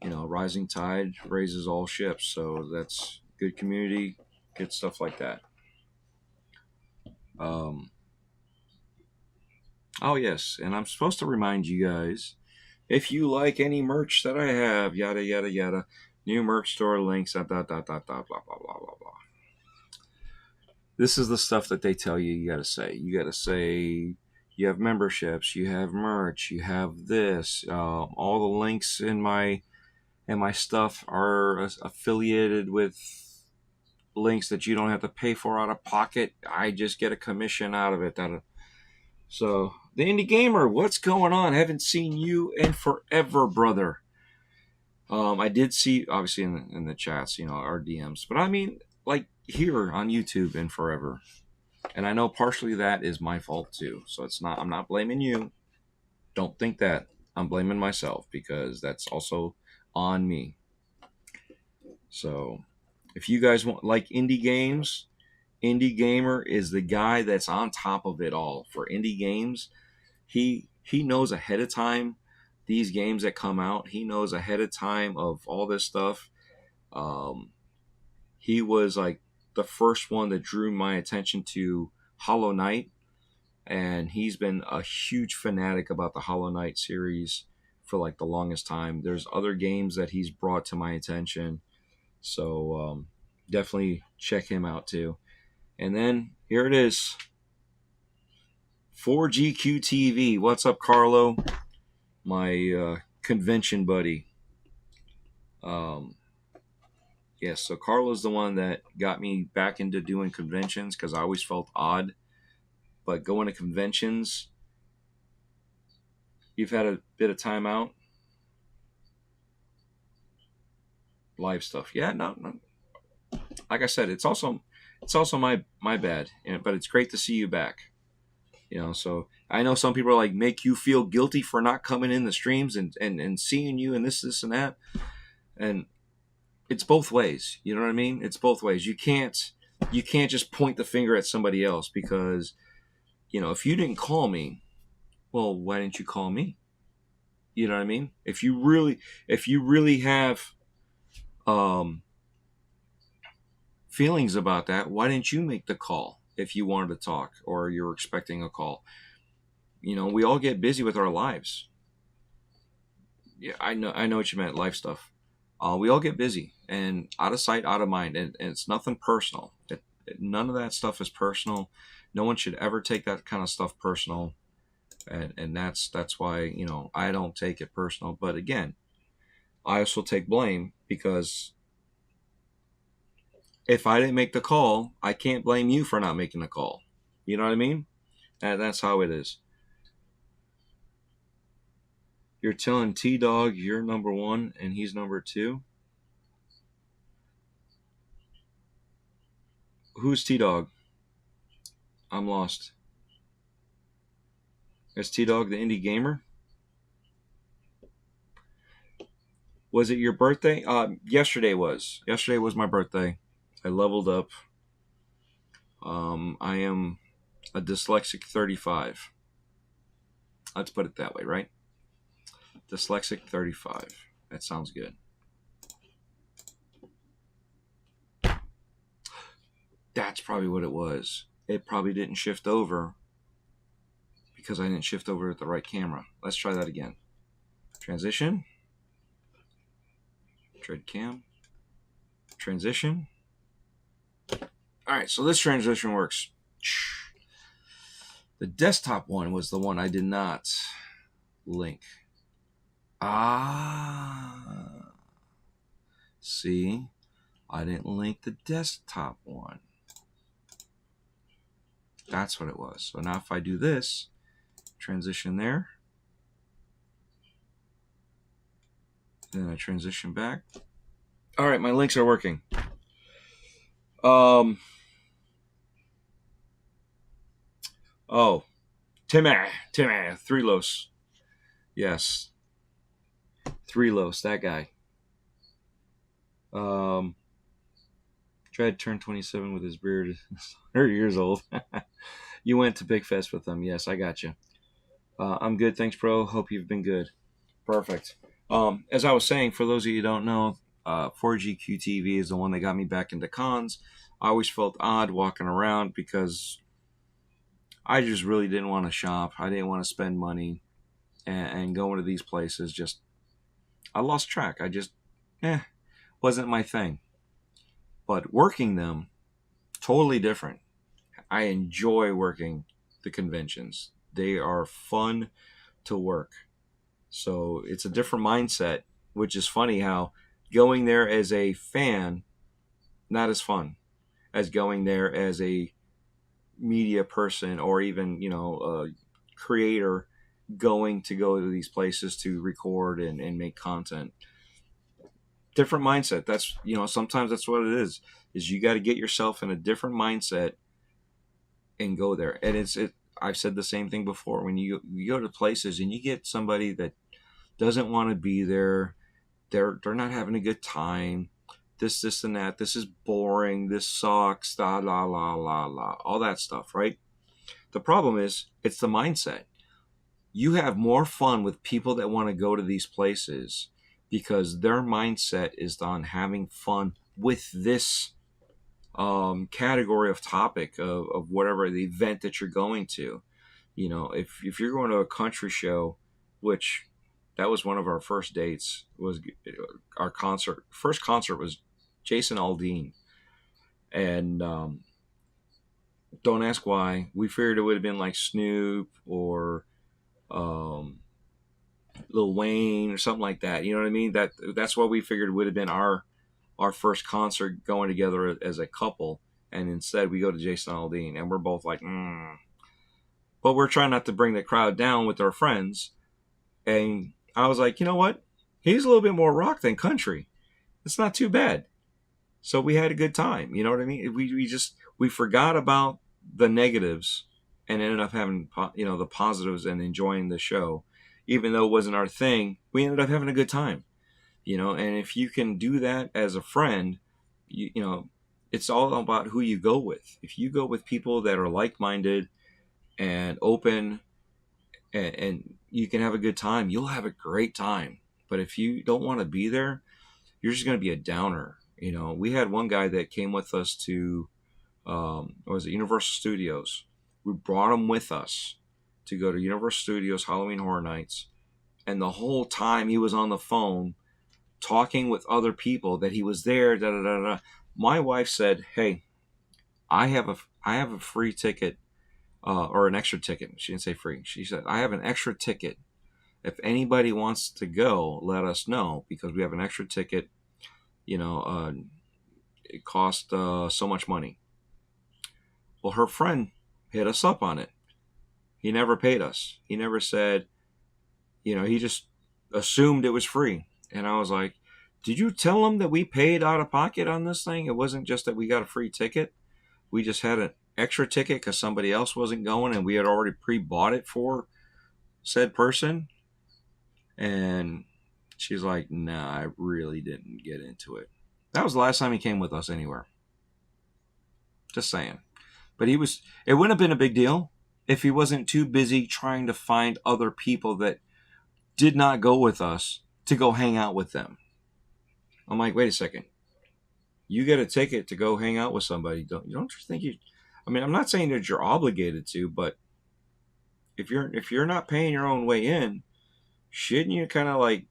rising tide raises all ships. So that's good community, good stuff like that. Oh, yes. And I'm supposed to remind you guys, if you like any merch that I have, yada, yada, yada, new merch store links, dot, dot, dot, dot, blah, blah, blah, blah, blah. This is the stuff that they tell you got to say. You got to say you have memberships, you have merch, you have this. All the links in my stuff are affiliated with links that you don't have to pay for out of pocket. I just get a commission out of it. So, the Indie Gamer, what's going on? Haven't seen you in forever, brother. I did see, obviously, in the chats, our DMs. But I mean, like, here on YouTube in forever. And I know partially that is my fault, too. So I'm not blaming you. Don't think that. I'm blaming myself, because that's also on me. So, if you guys like indie games, Indie Gamer is the guy that's on top of it all for indie games. He knows ahead of time these games that come out. He knows ahead of time of all this stuff. He was like the first one that drew my attention to Hollow Knight, and he's been a huge fanatic about the Hollow Knight series for like the longest time. There's other games that he's brought to my attention, so definitely check him out too. And then here it is, 4GQ What's up, Carlo? My convention buddy. Yes, so Carla's the one that got me back into doing conventions because I always felt odd. But going to conventions, you've had a bit of time out, live stuff. Yeah, no. Like I said, it's also my bad. But it's great to see you back. So I know some people are like make you feel guilty for not coming in the streams and seeing you and this and that. And it's both ways. You know what I mean? It's both ways. You can't just point the finger at somebody else because if you didn't call me, well, why didn't you call me? You know what I mean? If you really have um, feelings about that, why didn't you make the call if you wanted to talk or you're expecting a call? We all get busy with our lives. Yeah, I know what you meant, life stuff. We all get busy and out of sight, out of mind, and it's nothing personal. None of that stuff is personal. No one should ever take that kind of stuff personal, and that's why I don't take it personal. But again, I also take blame because if I didn't make the call, I can't blame you for not making the call. You know what I mean? And that's how it is. You're telling T Dog you're number one and he's number two. Who's T Dog? I'm lost. Is T Dog the indie gamer? Was it your birthday? Yesterday was. Yesterday was my birthday. I leveled up. I am a dyslexic 35. Let's put it that way, right? Dyslexic 35. That sounds good. That's probably what it was. It probably didn't shift over because I didn't shift over at the right camera. Let's try that again. Transition. Tread cam. Transition. All right, so this transition works. The desktop one was the one I did not link. See, I didn't link the desktop one. That's what it was. So now if I do this, transition there, then I transition back. All right, my links are working. Oh, Timmy, Three Los. Yes, Three Los, that guy. Dread turned 27 with his beard. 100 years old. You went to Big Fest with him. Yes, I got you. I'm good, thanks, bro. Hope you've been good. Perfect. As I was saying, for those of you who don't know, 4GQTV is the one that got me back into cons. I always felt odd walking around because I just really didn't want to shop. I didn't want to spend money and going to these places. I lost track. I just, wasn't my thing. But working them, totally different. I enjoy working the conventions. They are fun to work. So it's a different mindset, which is funny how going there as a fan, not as fun as going there as a media person or even, a creator going to these places to record and make content. Different mindset. That's, sometimes that's what it is you got to get yourself in a different mindset and go there. And I've said the same thing before. When you go to places and you get somebody that doesn't want to be there, they're not having a good time, this and that, this is boring, this sucks, la la la la la, all that stuff, right? The problem is it's the mindset. You have more fun with people that want to go to these places because their mindset is on having fun with this category of topic of whatever the event that you're going to. If you're going to a country show, which that was one of our first dates, was our first concert was Jason Aldean. And don't ask why. We figured it would have been like Snoop or Lil Wayne or something like that. You know what I mean? That's what we figured would have been our our first concert going together as a couple, and instead we go to Jason Aldean, and we're both like, but we're trying not to bring the crowd down with our friends. And I was like, you know what? He's a little bit more rock than country. It's not too bad. So we had a good time. You know what I mean? We forgot about the negatives and ended up having the positives and enjoying the show, even though it wasn't our thing. We ended up having a good time. And if you can do that as a friend, it's all about who you go with. If you go with people that are like-minded and open, and you can have a good time, you'll have a great time. But if you don't want to be there, you're just going to be a downer. We had one guy that came with us to, Universal Studios. We brought him with us to go to Universal Studios Halloween Horror Nights. And the whole time he was on the phone talking with other people that he was there. Da, da, da, da. My wife said, "Hey, I have a free ticket, or an extra ticket." She didn't say free. She said, "I have an extra ticket. If anybody wants to go, let us know, because we have an extra ticket. It cost so much money." Well, her friend hit us up on it. He never paid us. He never said, he just assumed it was free. And I was like, did you tell him that we paid out of pocket on this thing? It wasn't just that we got a free ticket. We just had an extra ticket because somebody else wasn't going, and we had already pre-bought it for said person. And she's like, nah, I really didn't get into it. That was the last time he came with us anywhere. Just saying. But it wouldn't have been a big deal if he wasn't too busy trying to find other people that did not go with us to go hang out with them. I'm like, wait a second. You get a ticket to go hang out with somebody. Don't you think you? I mean, I'm not saying that you're obligated to, but if you're not paying your own way in, shouldn't you kind of like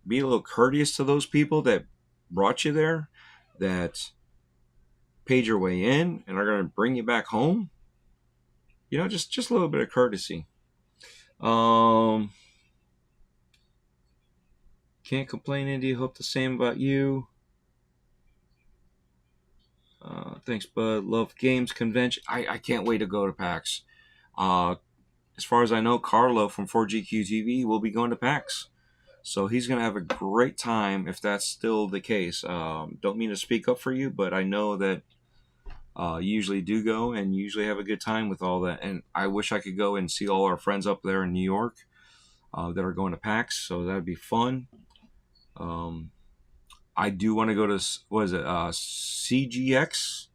be a little courteous to those people that brought you there, that paid your way in and are going to bring you back home? Just a little bit of courtesy. Can't complain, Indy. Hope the same about you. Thanks, bud. Love games convention. I can't wait to go to PAX. As far as I know, Carlo from 4GQTV will be going to PAX. So he's going to have a great time if that's still the case. Don't mean to speak up for you, but I know that you usually do go and usually have a good time with all that. And I wish I could go and see all our friends up there in New York that are going to PAX. So that'd be fun. I do want to go to, what is it, CGX?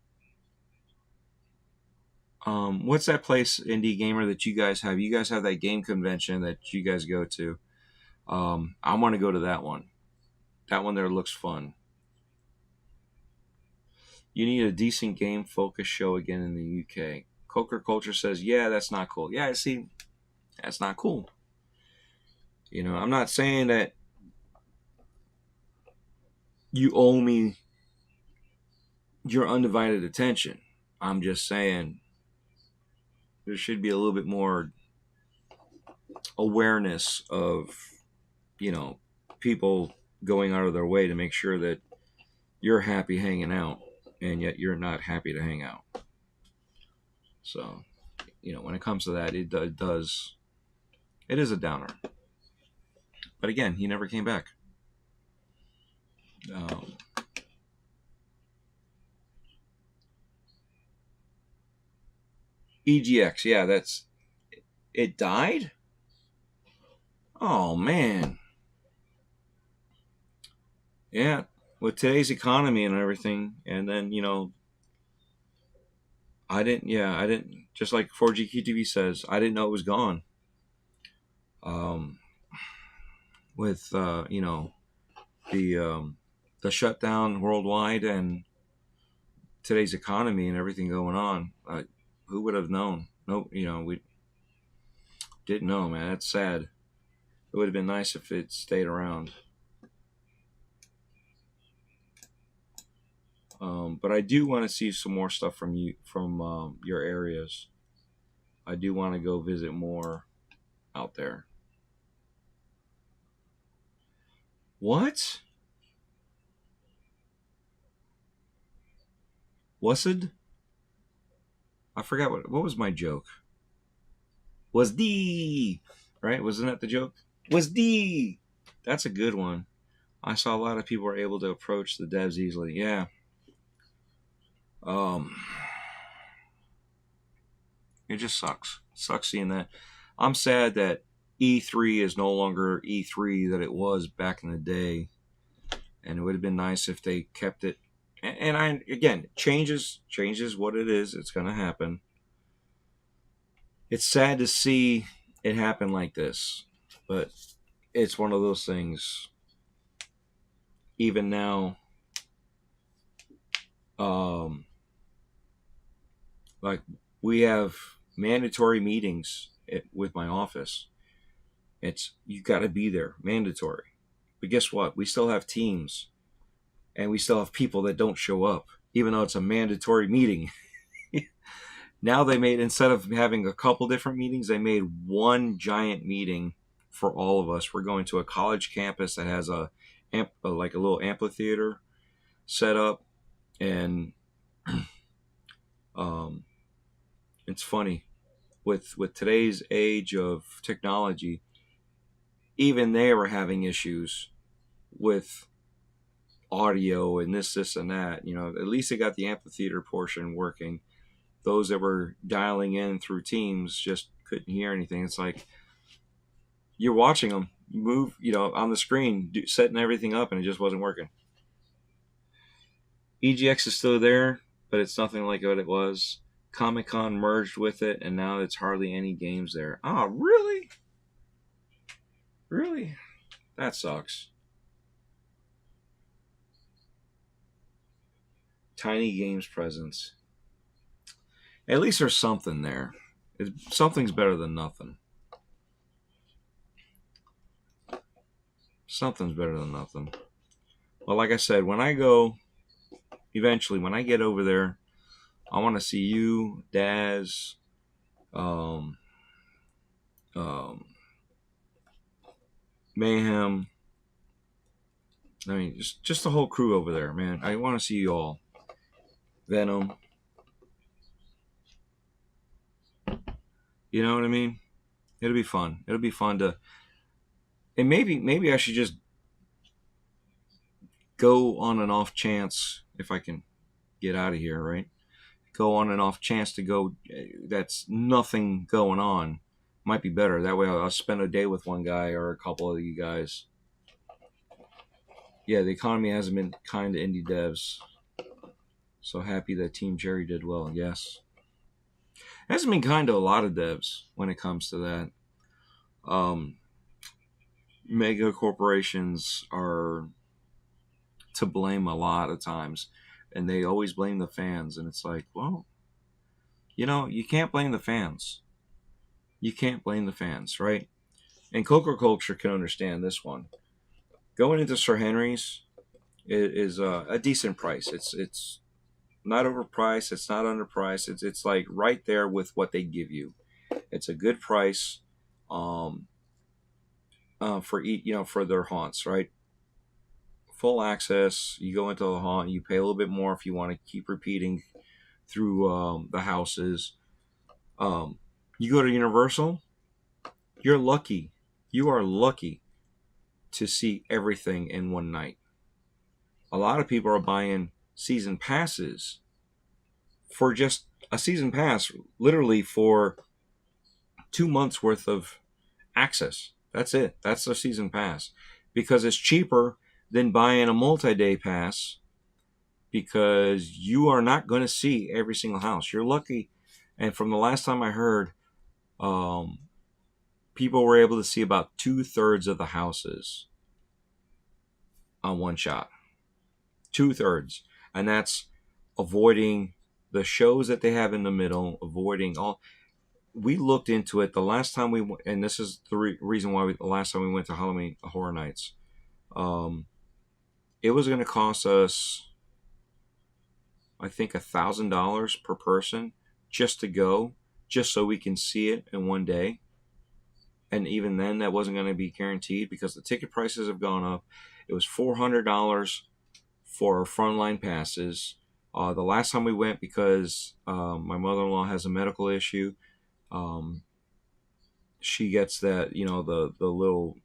What's that place, Indie Gamer, that you guys have? You guys have that game convention that you guys go to. I want to go to that one. That one there looks fun. You need a decent game focus show again in the UK. Coker Culture says, yeah, that's not cool. Yeah, see, that's not cool. I'm not saying that you owe me your undivided attention. I'm just saying there should be a little bit more awareness of, people going out of their way to make sure that you're happy hanging out, and yet you're not happy to hang out. So, when it comes to that, it is a downer. But again, he never came back. EGX, yeah, it died? Oh, man. Yeah, with today's economy and everything, and then, I didn't, just like 4GQTV says, I didn't know it was gone. With, the shutdown worldwide and today's economy and everything going on, who would have known? No, we didn't know, man. That's sad. It would have been nice if it stayed around. But I do want to see some more stuff from your areas. I do want to go visit more out there. What? Wasd? I forgot what was my joke. Was D, right? Wasn't that the joke? Was D. That's a good one. I saw a lot of people were able to approach the devs easily. Yeah. Um, it just sucks. Sucks seeing that. I'm sad that E3 is no longer E3 that it was back in the day, and it would have been nice if they kept it. And I again, changes what it is. It's going to happen. It's sad to see it happen like this, but it's one of those things. Even now, like we have mandatory meetings with my office. It's you got to be there, mandatory. But guess what? We still have teams, and we still have people that don't show up, even though it's a mandatory meeting. Now they made, instead of having a couple different meetings, they made one giant meeting for all of us. We're going to a college campus that has like a little amphitheater set up, and it's funny with today's age of technology. Even they were having issues with audio and this and that. You know, at least they got the amphitheater portion working. Those that were dialing in through Teams just couldn't hear anything. It's like you're watching them move, on the screen, setting everything up, and it just wasn't working. EGX is still there, but it's nothing like what it was. Comic-Con merged with it, and now it's hardly any games there. Oh, really? Really? That sucks. Tiny Games presence. At least there's something there. Something's better than nothing. Something's better than nothing. Well, like I said, when I go, eventually, when I get over there, I want to see you, Daz, Mayhem. I mean, just the whole crew over there, man. I want to see you all. Venom. You know what I mean? It'll be fun. It'll be fun to, and maybe I should just go on an off chance if I can get out of here, right? Go on an off chance to go. That's nothing going on. Might be better that way. I'll spend a day with one guy or a couple of you guys. Yeah, the economy hasn't been kind to indie devs. So happy that Team Jerry did well. Yes. It hasn't been kind to a lot of devs when it comes to that. Mega corporations are to blame a lot of times, and they always blame the fans. And it's like, well, you can't blame the fans. You can't blame the fans, right? And Coca Culture can understand this one. Going into Sir Henry's is a decent price. It's not overpriced. It's not underpriced. It's like right there with what they give you. It's a good price for for their haunts, right? Full access. You go into the haunt. You pay a little bit more if you want to keep repeating through the houses. You go to Universal. You're lucky. You are lucky to see everything in one night. A lot of people are buying season passes for just a season pass, literally for 2 months worth of access. That's it. That's their season pass because it's cheaper than buying a multi-day pass because you are not going to see every single house. You're lucky. And from the last time I heard, people were able to see about 2/3 of the houses on one shot. 2/3. And that's avoiding the shows that they have in the middle, avoiding all. We looked into it the last time we went, and this is the reason why the last time we went to Halloween Horror Nights. It was going to cost us, I think, $1,000 per person just to go, just so we can see it in one day. And even then, that wasn't going to be guaranteed because the ticket prices have gone up. It was $400 for frontline passes. The last time we went, because my mother-in-law has a medical issue, um, she gets that, the little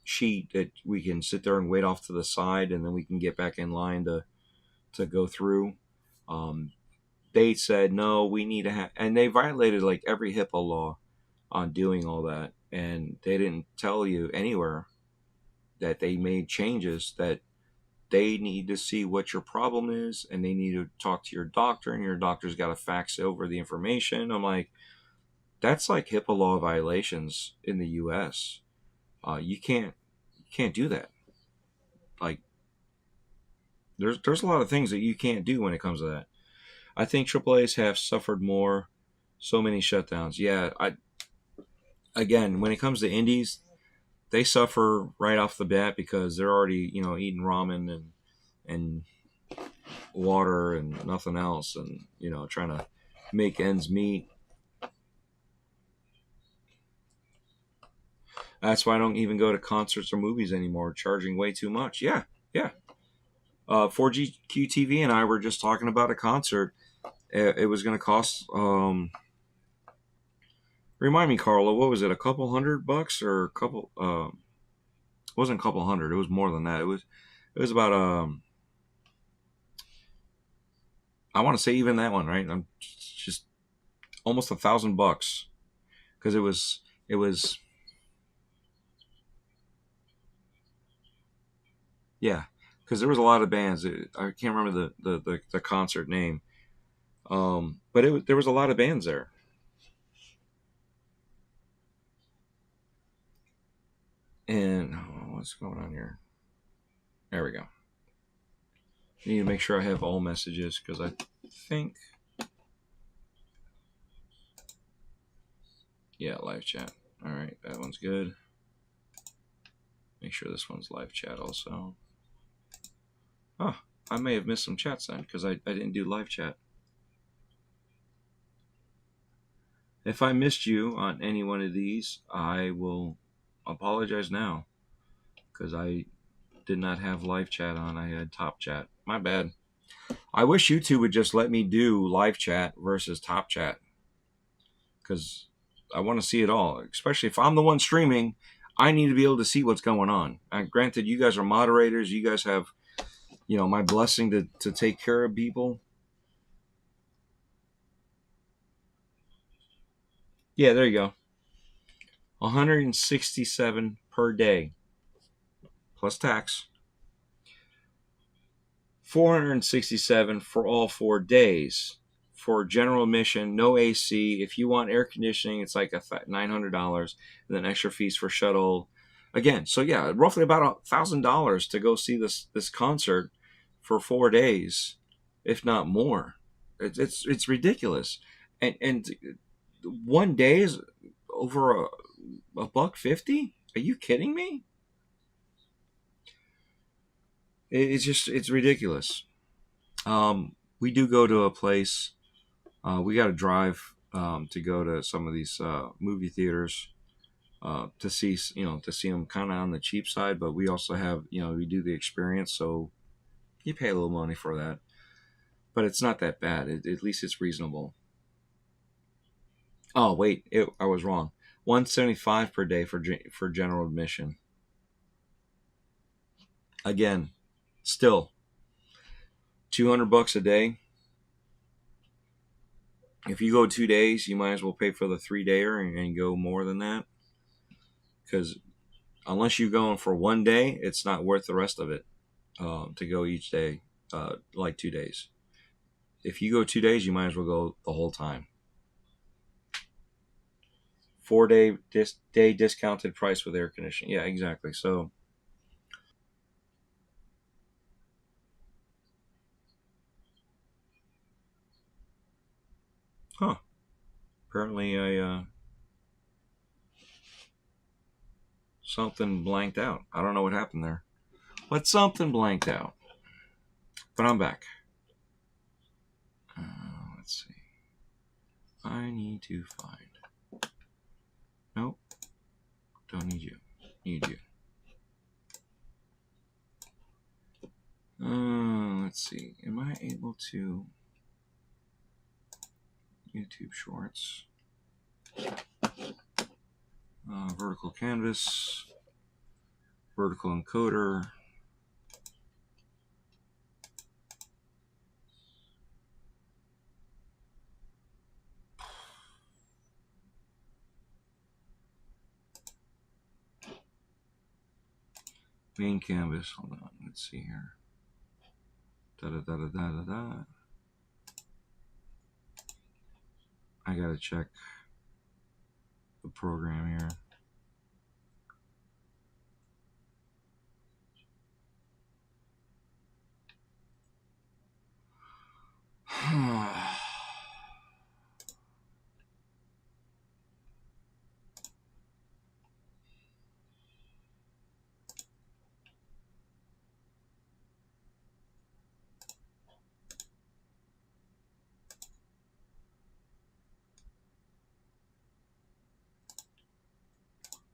sheet that we can sit there and wait off to the side, and then we can get back in line to go through. Um, they said no, we need to have, and they violated like every HIPAA law on doing all that, and they didn't tell you anywhere that they made changes, that they need to see what your problem is, and they need to talk to your doctor, and your doctor's got to fax over the information. I'm like, that's like HIPAA law violations in the U.S. You can't do that. Like, there's a lot of things that you can't do when it comes to that. I think AAA's have suffered more. So many shutdowns. Yeah, again, when it comes to indies, they suffer right off the bat because they're already, eating ramen and water and nothing else, and trying to make ends meet. That's why I don't even go to concerts or movies anymore, charging way too much. Yeah, yeah. 4GQTV and I were just talking about a concert. It was going to cost. Remind me, Carla, what was it? A couple $100 or a couple? It wasn't a couple hundred. It was more than that. It was about I want to say even that one, right? I'm just almost $1,000 because it was yeah, because there was a lot of bands. I can't remember the concert name, but there was a lot of bands there. And what's going on here? There we go. I need to make sure I have all messages because I think, yeah, live chat. All right, that one's good. Make sure this one's live chat also. Oh, I may have missed some chats then because I didn't do live chat. If I missed you on any one of these, I will apologize now because I did not have live chat on. I had top chat. My bad. I wish YouTube would just let me do live chat versus top chat because I want to see it all. Especially if I'm the one streaming, I need to be able to see what's going on. Granted, you guys are moderators. You guys have, my blessing to take care of people. Yeah, there you go. 167 per day plus tax. 467 for all 4 days. For general admission, no AC. If you want air conditioning, it's like $900, and then extra fees for shuttle. Again, so yeah, roughly about $1,000 to go see this concert for 4 days, if not more. It's ridiculous, and one day is over a $150. Are you kidding me? It's ridiculous. We do go to a place. We got to drive to go to some of these movie theaters to see them kind of on the cheap side. But we also have, we do the experience, so you pay a little money for that. But it's not that bad. At least it's reasonable. Oh wait, I was wrong. 175 per day for general admission. Again, still $200 a day. If you go 2 days, you might as well pay for the 3-dayer and go more than that. Because unless you're going for one day, it's not worth the rest of it to go each day, like 2 days. If you go 2 days, you might as well go the whole time. 4-day day discounted price with air conditioning. Yeah, exactly. So, apparently I something blanked out. I don't know what happened there, but something blanked out. But I'm back. Let's see. I need to find. Nope. Don't need you. Need you. Let's see. Am I able go to YouTube Shorts, vertical canvas, vertical encoder, main canvas. Hold on, let's see here. Da da da da da da da. I gotta check the program here.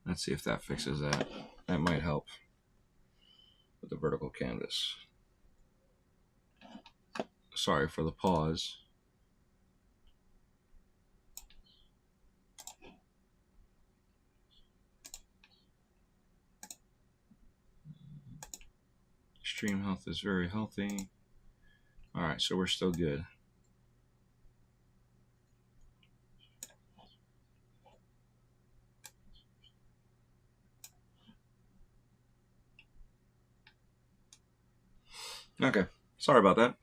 Let's see if that fixes that. That might help with the vertical canvas. Sorry for the pause. Stream health is very healthy. All right, so we're still good. Okay, sorry about that.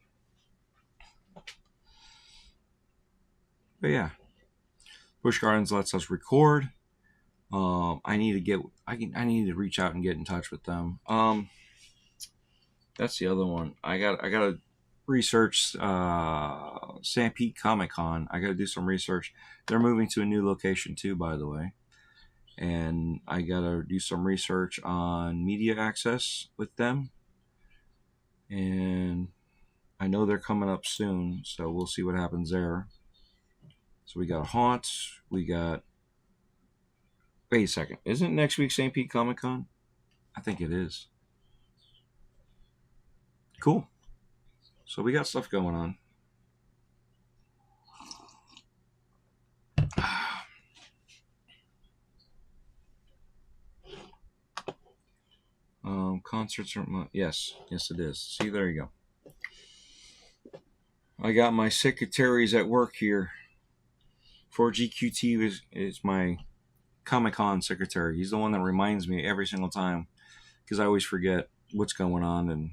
But yeah, Busch Gardens lets us record. I need to reach out and get in touch with them. That's the other one. I gotta research St. Pete Comic Con. I gotta do some research. They're moving to a new location too, by the way. And I gotta do some research on media access with them. And I know they're coming up soon, so we'll see what happens there. So we got Haunt, we got... Wait a second. Isn't next week St. Pete Comic Con? I think it is. Cool. So we got stuff going on. Concerts are... Yes, it is. See, there you go. I got my secretaries at work here. 4GQT is my Comic-Con secretary. He's the one that reminds me every single time, because I always forget what's going on and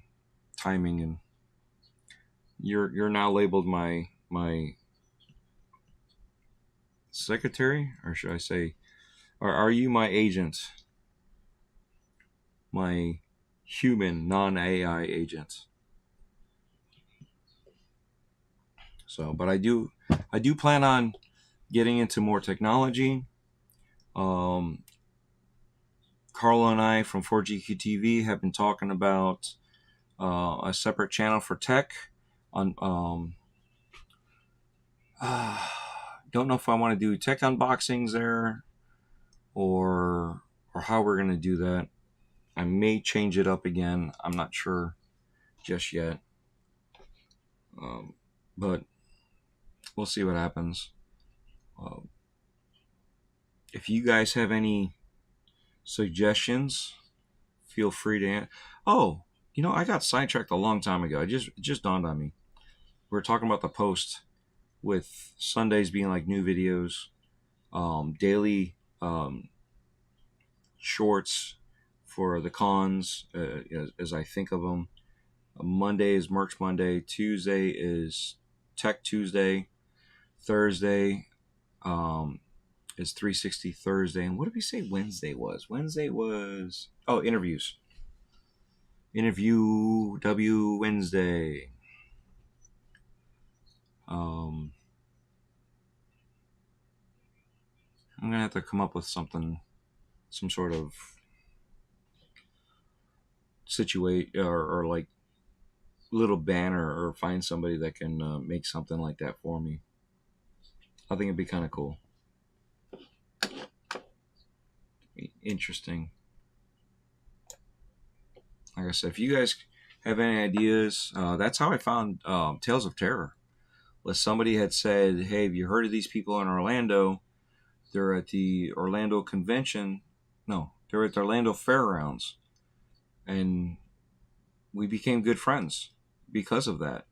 timing. And you're now labeled my secretary, or should I say, are you my agent, my human non-AI agent? So, but I do plan on getting into more technology. Carlo and I from 4GQTV have been talking about a separate channel for tech. On don't know if I want to do tech unboxings there, or how we're gonna do that. I may change it up again. I'm not sure just yet, but we'll see what happens. If you guys have any suggestions, feel free to. Oh, I got sidetracked a long time ago. It just dawned on me. We were talking about the post with Sundays being like new videos, daily shorts for the cons, as I think of them. Monday is Merch Monday. Tuesday is Tech Tuesday. Thursday is 360 Thursday. And what did we say Wednesday was? Wednesday was... Oh, interviews. Interview W Wednesday. I'm going to have to come up with something, some sort of situate or like little banner, or find somebody that can make something like that for me. I think it'd be kind of cool. Interesting. Like I said, if you guys have any ideas, that's how I found Tales of Terror. Was somebody had said, "Hey, have you heard of these people in Orlando? They're at the Orlando convention. No, they're at the Orlando Fairgrounds," and we became good friends because of that.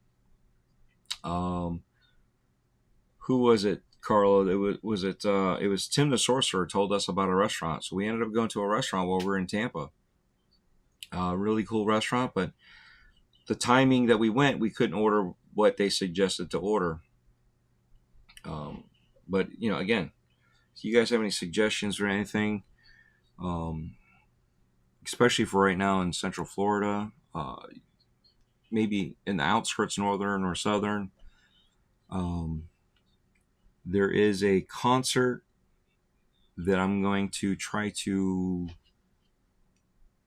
Um, who was it, Carlo? It was Tim the Sorcerer told us about a restaurant, so we ended up going to a restaurant while we were in Tampa. Really cool restaurant, but the timing that we went, we couldn't order what they suggested to order. Um, but again, if you guys have any suggestions or anything, um, especially for right now in Central Florida, maybe in the outskirts, northern or southern, um, there is a concert that I'm going to try to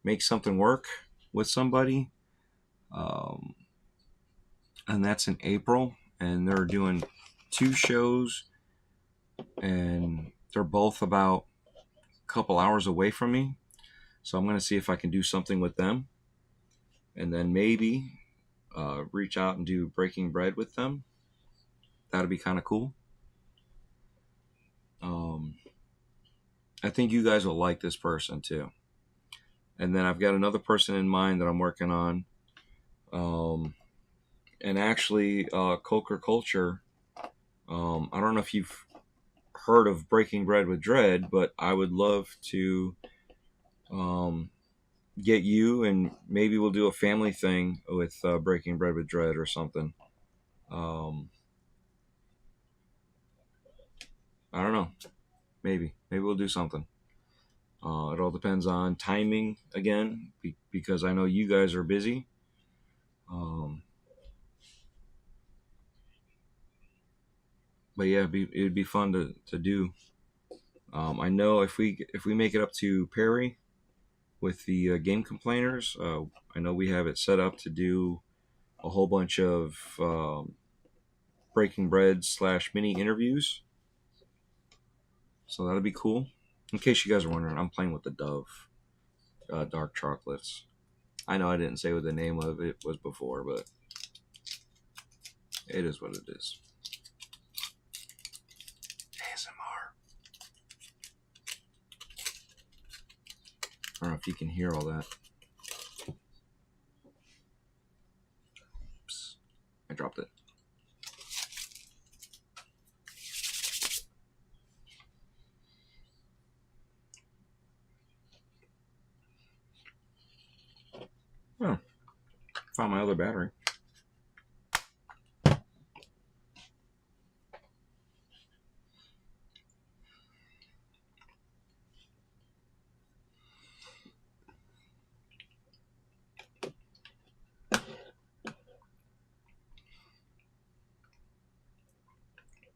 make something work with somebody, um, and that's in April. And they're doing 2 shows, and they're both about a couple hours away from me. So I'm going to see if I can do something with them, and then maybe reach out and do Breaking Bread with them. That'd be kind of cool. Um, I think you guys will like this person too. And then I've got another person in mind that I'm working on. And actually, Coker Culture. I don't know if you've heard of Breaking Bread with Dread, but I would love to um, get you, and maybe we'll do a family thing with Breaking Bread with Dread or something. Um, I don't know. Maybe we'll do something. It all depends on timing again, because I know you guys are busy. Um, but yeah, it'd be fun to do. I know if we make it up to Perry with the game complainers, I know we have it set up to do a whole bunch of Breaking Bread / mini interviews. So that'll be cool. In case you guys are wondering, I'm playing with the Dove dark chocolates. I know I didn't say what the name of it was before, but it is what it is. ASMR. I don't know if you can hear all that. Oops. I dropped it. Oh, found my other battery.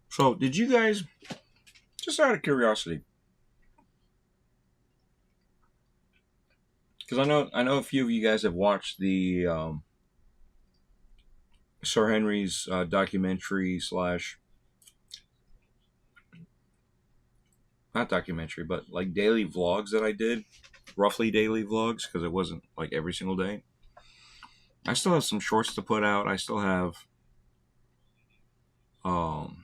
So, did you guys, just out of curiosity, because I know a few of you guys have watched the Sir Henry's documentary / not documentary, but like daily vlogs that I did, roughly daily vlogs, because it wasn't like every single day. I still have some shorts to put out. I still have um,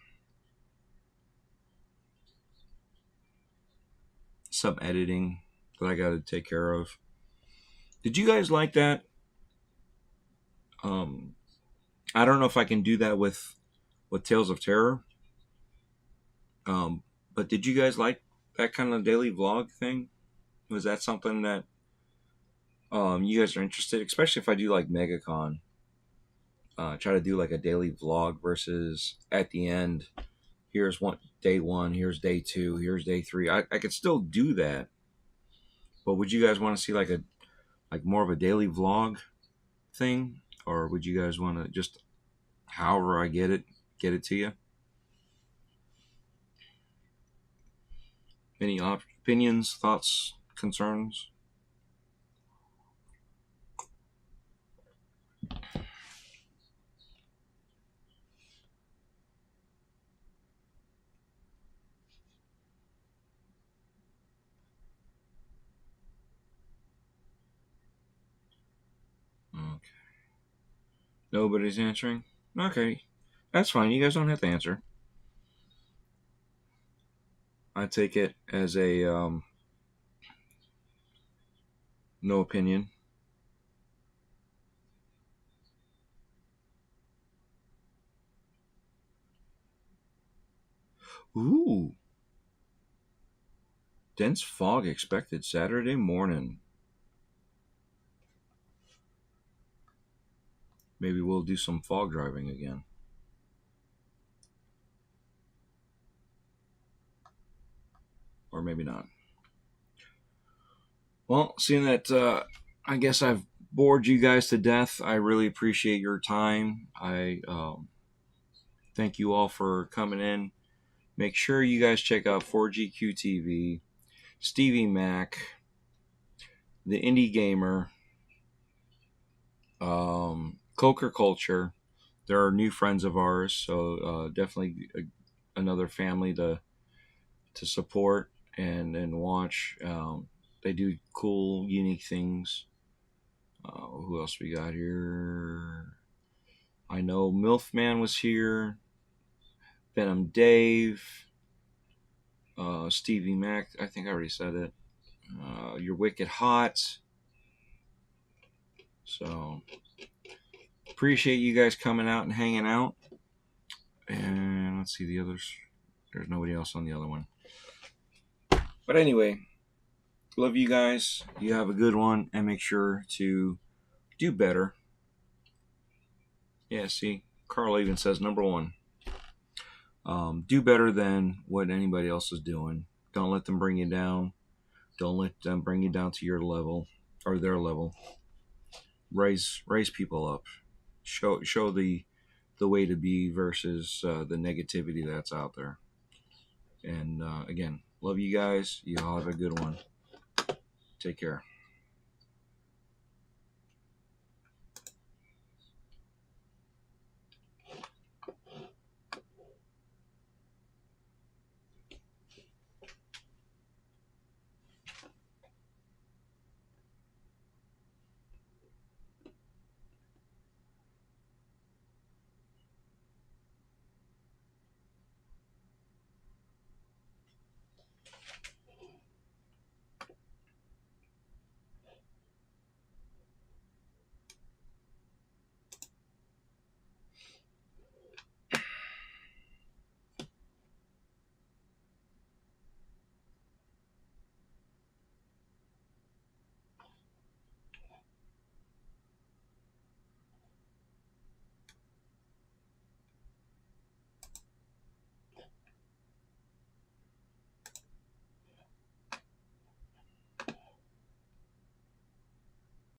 some editing that I got to take care of. Did you guys like that? Um, I don't know if I can do that with Tales of Terror. Um, but did you guys like that kind of daily vlog thing? Was that something that you guys are interested, especially if I do like MegaCon? Try to do like a daily vlog versus at the end. Here's day one. Here's day two. Here's day three. I could still do that, but would you guys want to see like more of a daily vlog thing, or would you guys want to just however I get it to you? Any opinions, thoughts, concerns? Okay. Nobody's answering? Okay. That's fine. You guys don't have to answer. I take it as a no opinion. Ooh. Dense fog expected Saturday morning. Maybe we'll do some fog driving again. Or maybe not. Well, seeing that I guess I've bored you guys to death, I really appreciate your time. I thank you all for coming in. Make sure you guys check out 4GQTV, Stevie Mac, the Indie Gamer, Coker Culture. There are new friends of ours, so definitely another family to support and watch. They do cool, unique things. Who else we got here? I know Milfman was here. Venom Dave. Stevie Mac. I think I already said it. You're Wicked Hot. So appreciate you guys coming out and hanging out. And let's see the others. There's nobody else on the other one. But anyway, love you guys. You have a good one, and make sure to do better. Yeah, see, Carl even says number one. Do better than what anybody else is doing. Don't let them bring you down. Don't let them bring you down to your level or their level. Raise people up. Show the way to be versus the negativity that's out there. And again, love you guys. You all have a good one. Take care.